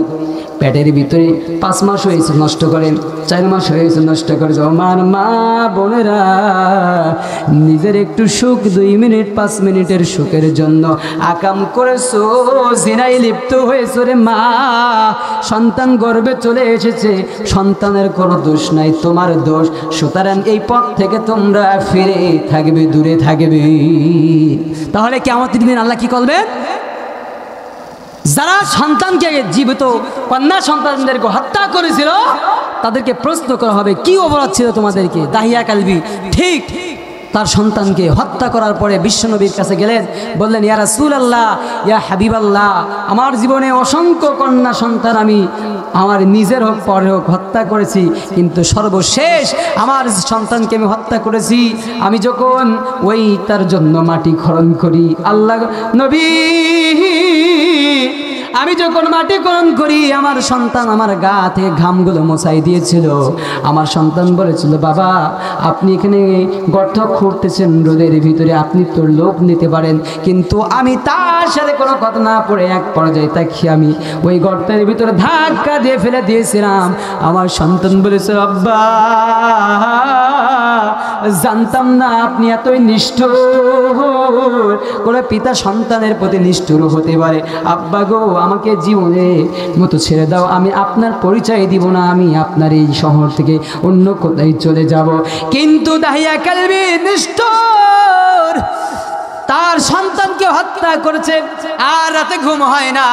পেটের ভিতরে 5 মাস হয়েছে নষ্ট করে, 4 মাস হয়েছে নষ্ট করে। আমার মা বোনেরা নিজের একটু সুখ 2 মিনিট 5 মিনিটের সুখের জন্য আকাম করেছো, জিনায় লিপ্ত হয়েছো রে মা। সন্তান গর্ভে চলে এসেছে, সন্তানের কোনো দোষ নাই, তোমার দোষ। সুতরাং এই পথ থেকে তোমরা ফিরে থাকবে, দূরে থাকবে। তাহলে কিয়ামতের দিন আল্লাহ কি করবে? যারা সন্তানকে, জীবিত কন্যা সন্তানদেরকে হত্যা করেছিল তাদেরকে প্রশ্ন করা হবে, কি অপরাধ ছিল তোমাদেরকে? দাহিয়া কালবি ঠিক তার সন্তানকে হত্যা করার পরে বিশ্বনবীর কাছে গেলেন, বললেন, ইয়া রাসূলুল্লাহ, ইয়া হাবিবাল্লাহ, আমার জীবনে অসংখ্য কন্যা সন্তান আমি আমার নিজের হোক পরে হোক হত্যা করেছি, কিন্তু সর্বশেষ আমার সন্তানকে আমি হত্যা করেছি আমি যখন ওই তার জন্য মাটি খনন করি। আল্লাহ নবী, আমি যখন মাটি খনন করি আমার সন্তান আমার গা থেকে ঘামগুলো মোছাই দিয়েছিল। আমার সন্তান বলেছিল, বাবা আপনি এখানে গর্ত খুঁড়তেছেন রোদের ভিতরে, আপনি তো লোক নিতে পারেন। কিন্তু আমি তার সাথে কোনো কথা না পড়ে এক পর্যায়ে তাকে আমি ওই গর্তের ভিতরে ধাক্কা দিয়ে ফেলে দিয়েছিলাম। আমার সন্তান বলেছিল, আব্বা জানতাম না আপনি এতই নিষ্ঠুর, কোনো পিতা সন্তানের প্রতি নিষ্ঠুর হতে পারে। আব্বা গো, আমাকে জীবনে মতো ছেড়ে দাও, আমি আপনার পরিচয় দিব না, আমি আপনার এই শহর থেকে অন্য কোথায় চলে যাব। কিন্তু দাহিয়া কালবি নিষ্ঠুর, তার সন্তানকে হত্যা করেছে আর রাতে ঘুম হয় না।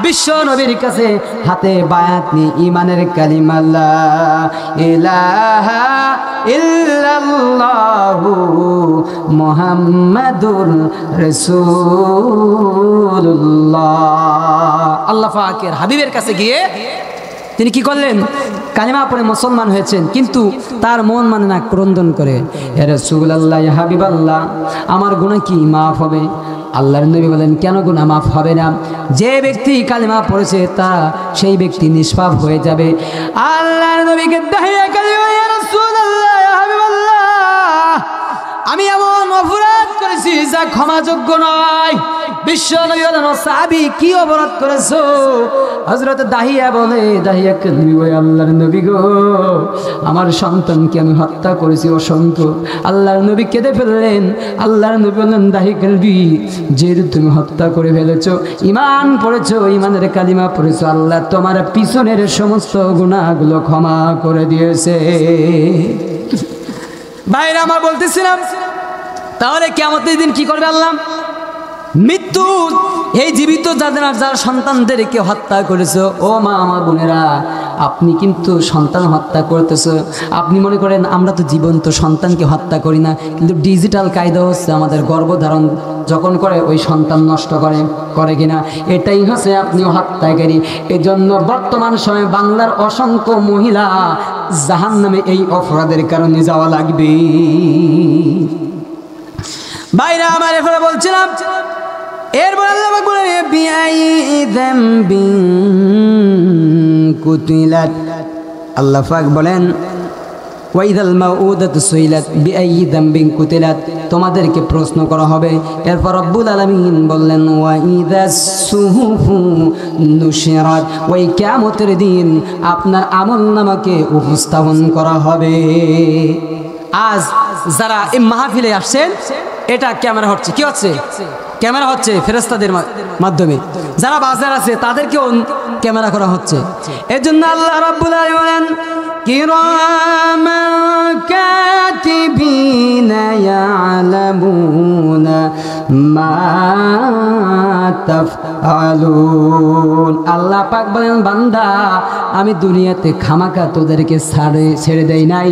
বিশ্ব নবীর কাছে হাতে বায়াত নিয়ে ঈমানের কালিমা লা ইলাহা ইল্লাল্লাহু মুহাম্মাদুর রাসূলুল্লাহ আল্লাহ পাকের হাবিবের কাছে গিয়ে তিনি কি করলেন? কালিমা পড়ে মুসলমান হয়েছেন, কিন্তু তার মন মানে না, ক্রন্দন করে, ইয়া রাসূলুল্লাহ, ইয়া হাবিবাল্লাহ, আমার গুনাহ কি মাফ হবে? আল্লাহর নবী বলেন, কেন গুনাহ মাফ হবে না? যে ব্যক্তি কালিমা পড়েছে তা সেই ব্যক্তি নিষ্পাপ হয়ে যাবে। আল্লাহর নবীকে দাহিয়া কালিমা, ইয়া রাসূলুল্লাহ, ইয়া হাবিবাল্লাহ, আমি এমন অপরাধ করেছি যা ক্ষমাযোগ্য নয়। বিশ্ব নবী বলেন, সাহাবী কি অপরাধ করেছো? হযরত দাহিয়া বলে, দাহিয়া কালবি, ওই আল্লাহর নবী গো, আমার সন্তানকে আমি হত্যা করেছি অসংখ্য। আল্লাহর নবী কেঁদে ফেললেন। আল্লাহর নবী বললেন, দাহিয়া কালবি, যেহেতু তুমি হত্যা করে ফেলেছো, ঈমান পড়েছো, ঈমানের কালিমা পড়েছো, আল্লাহ তোমার পিছনের সমস্ত গুনাহগুলো ক্ষমা করে দিয়েছে। ভাইরা আমার বলতেছিলাম, তাহলে কিয়ামতের দিন কি করবে আল্লাহ? মৃত্যু এই জীবিত যারা সন্তানদেরকে হত্যা করেছো, ও মা আমার বোনেরা, আপনি কিন্তু সন্তান হত্যা করতেছো। আপনি মনে করেন আমরা তো জীবন্ত সন্তানকে হত্যা করি না, কিন্তু ডিজিটাল কায়দা হচ্ছে আমাদের গর্ভধারণ যখন করে ওই সন্তান নষ্ট করে কিনা, এটাই হচ্ছে আপনিও হত্যাকারী। এজন্য বর্তমান সময়ে বাংলার অসংখ্য মহিলা জাহান্নামে এই অপরাধের কারণে যাওয়া লাগবে। ভাইরা আমার, এরপরে বলছিলাম, এরপর আল্লাহ বলেন, বিআই যামবিন কুতিলাত, আল্লাহ পাক বলেন, ওয়াইদাল মাউউদাতু সুইলাত বিআই যামবিন কুতিলাত, তোমাদেরকে প্রশ্ন করা হবে। এরপর রব্বুল আলামিন বললেন, ওয়াইদাস সুহুফু নুশিরাত, ওই কিয়ামতের দিন আপনার আমলনামাকে উপস্থাপন করা হবে। আজ যারা এই মাহফিলে আসছেন, এটা ক্যামেরা হচ্ছে, কি হচ্ছে? ক্যামেরা হচ্ছে ফেরেশতাদের মাধ্যমে। যারা বাজার আছে তাদেরকেও ক্যামেরা করা হচ্ছে। এর জন্য আল্লাহ রাব্বুল আলামিন বলেন, কিরামান কাতিবিনা ইয়ালামুনা মা তাফআলুন। আল্লাহ পাক বলেন, বান্দা আমি দুনিয়াতে খামাকা তোদেরকে ছেড়ে দেই নাই,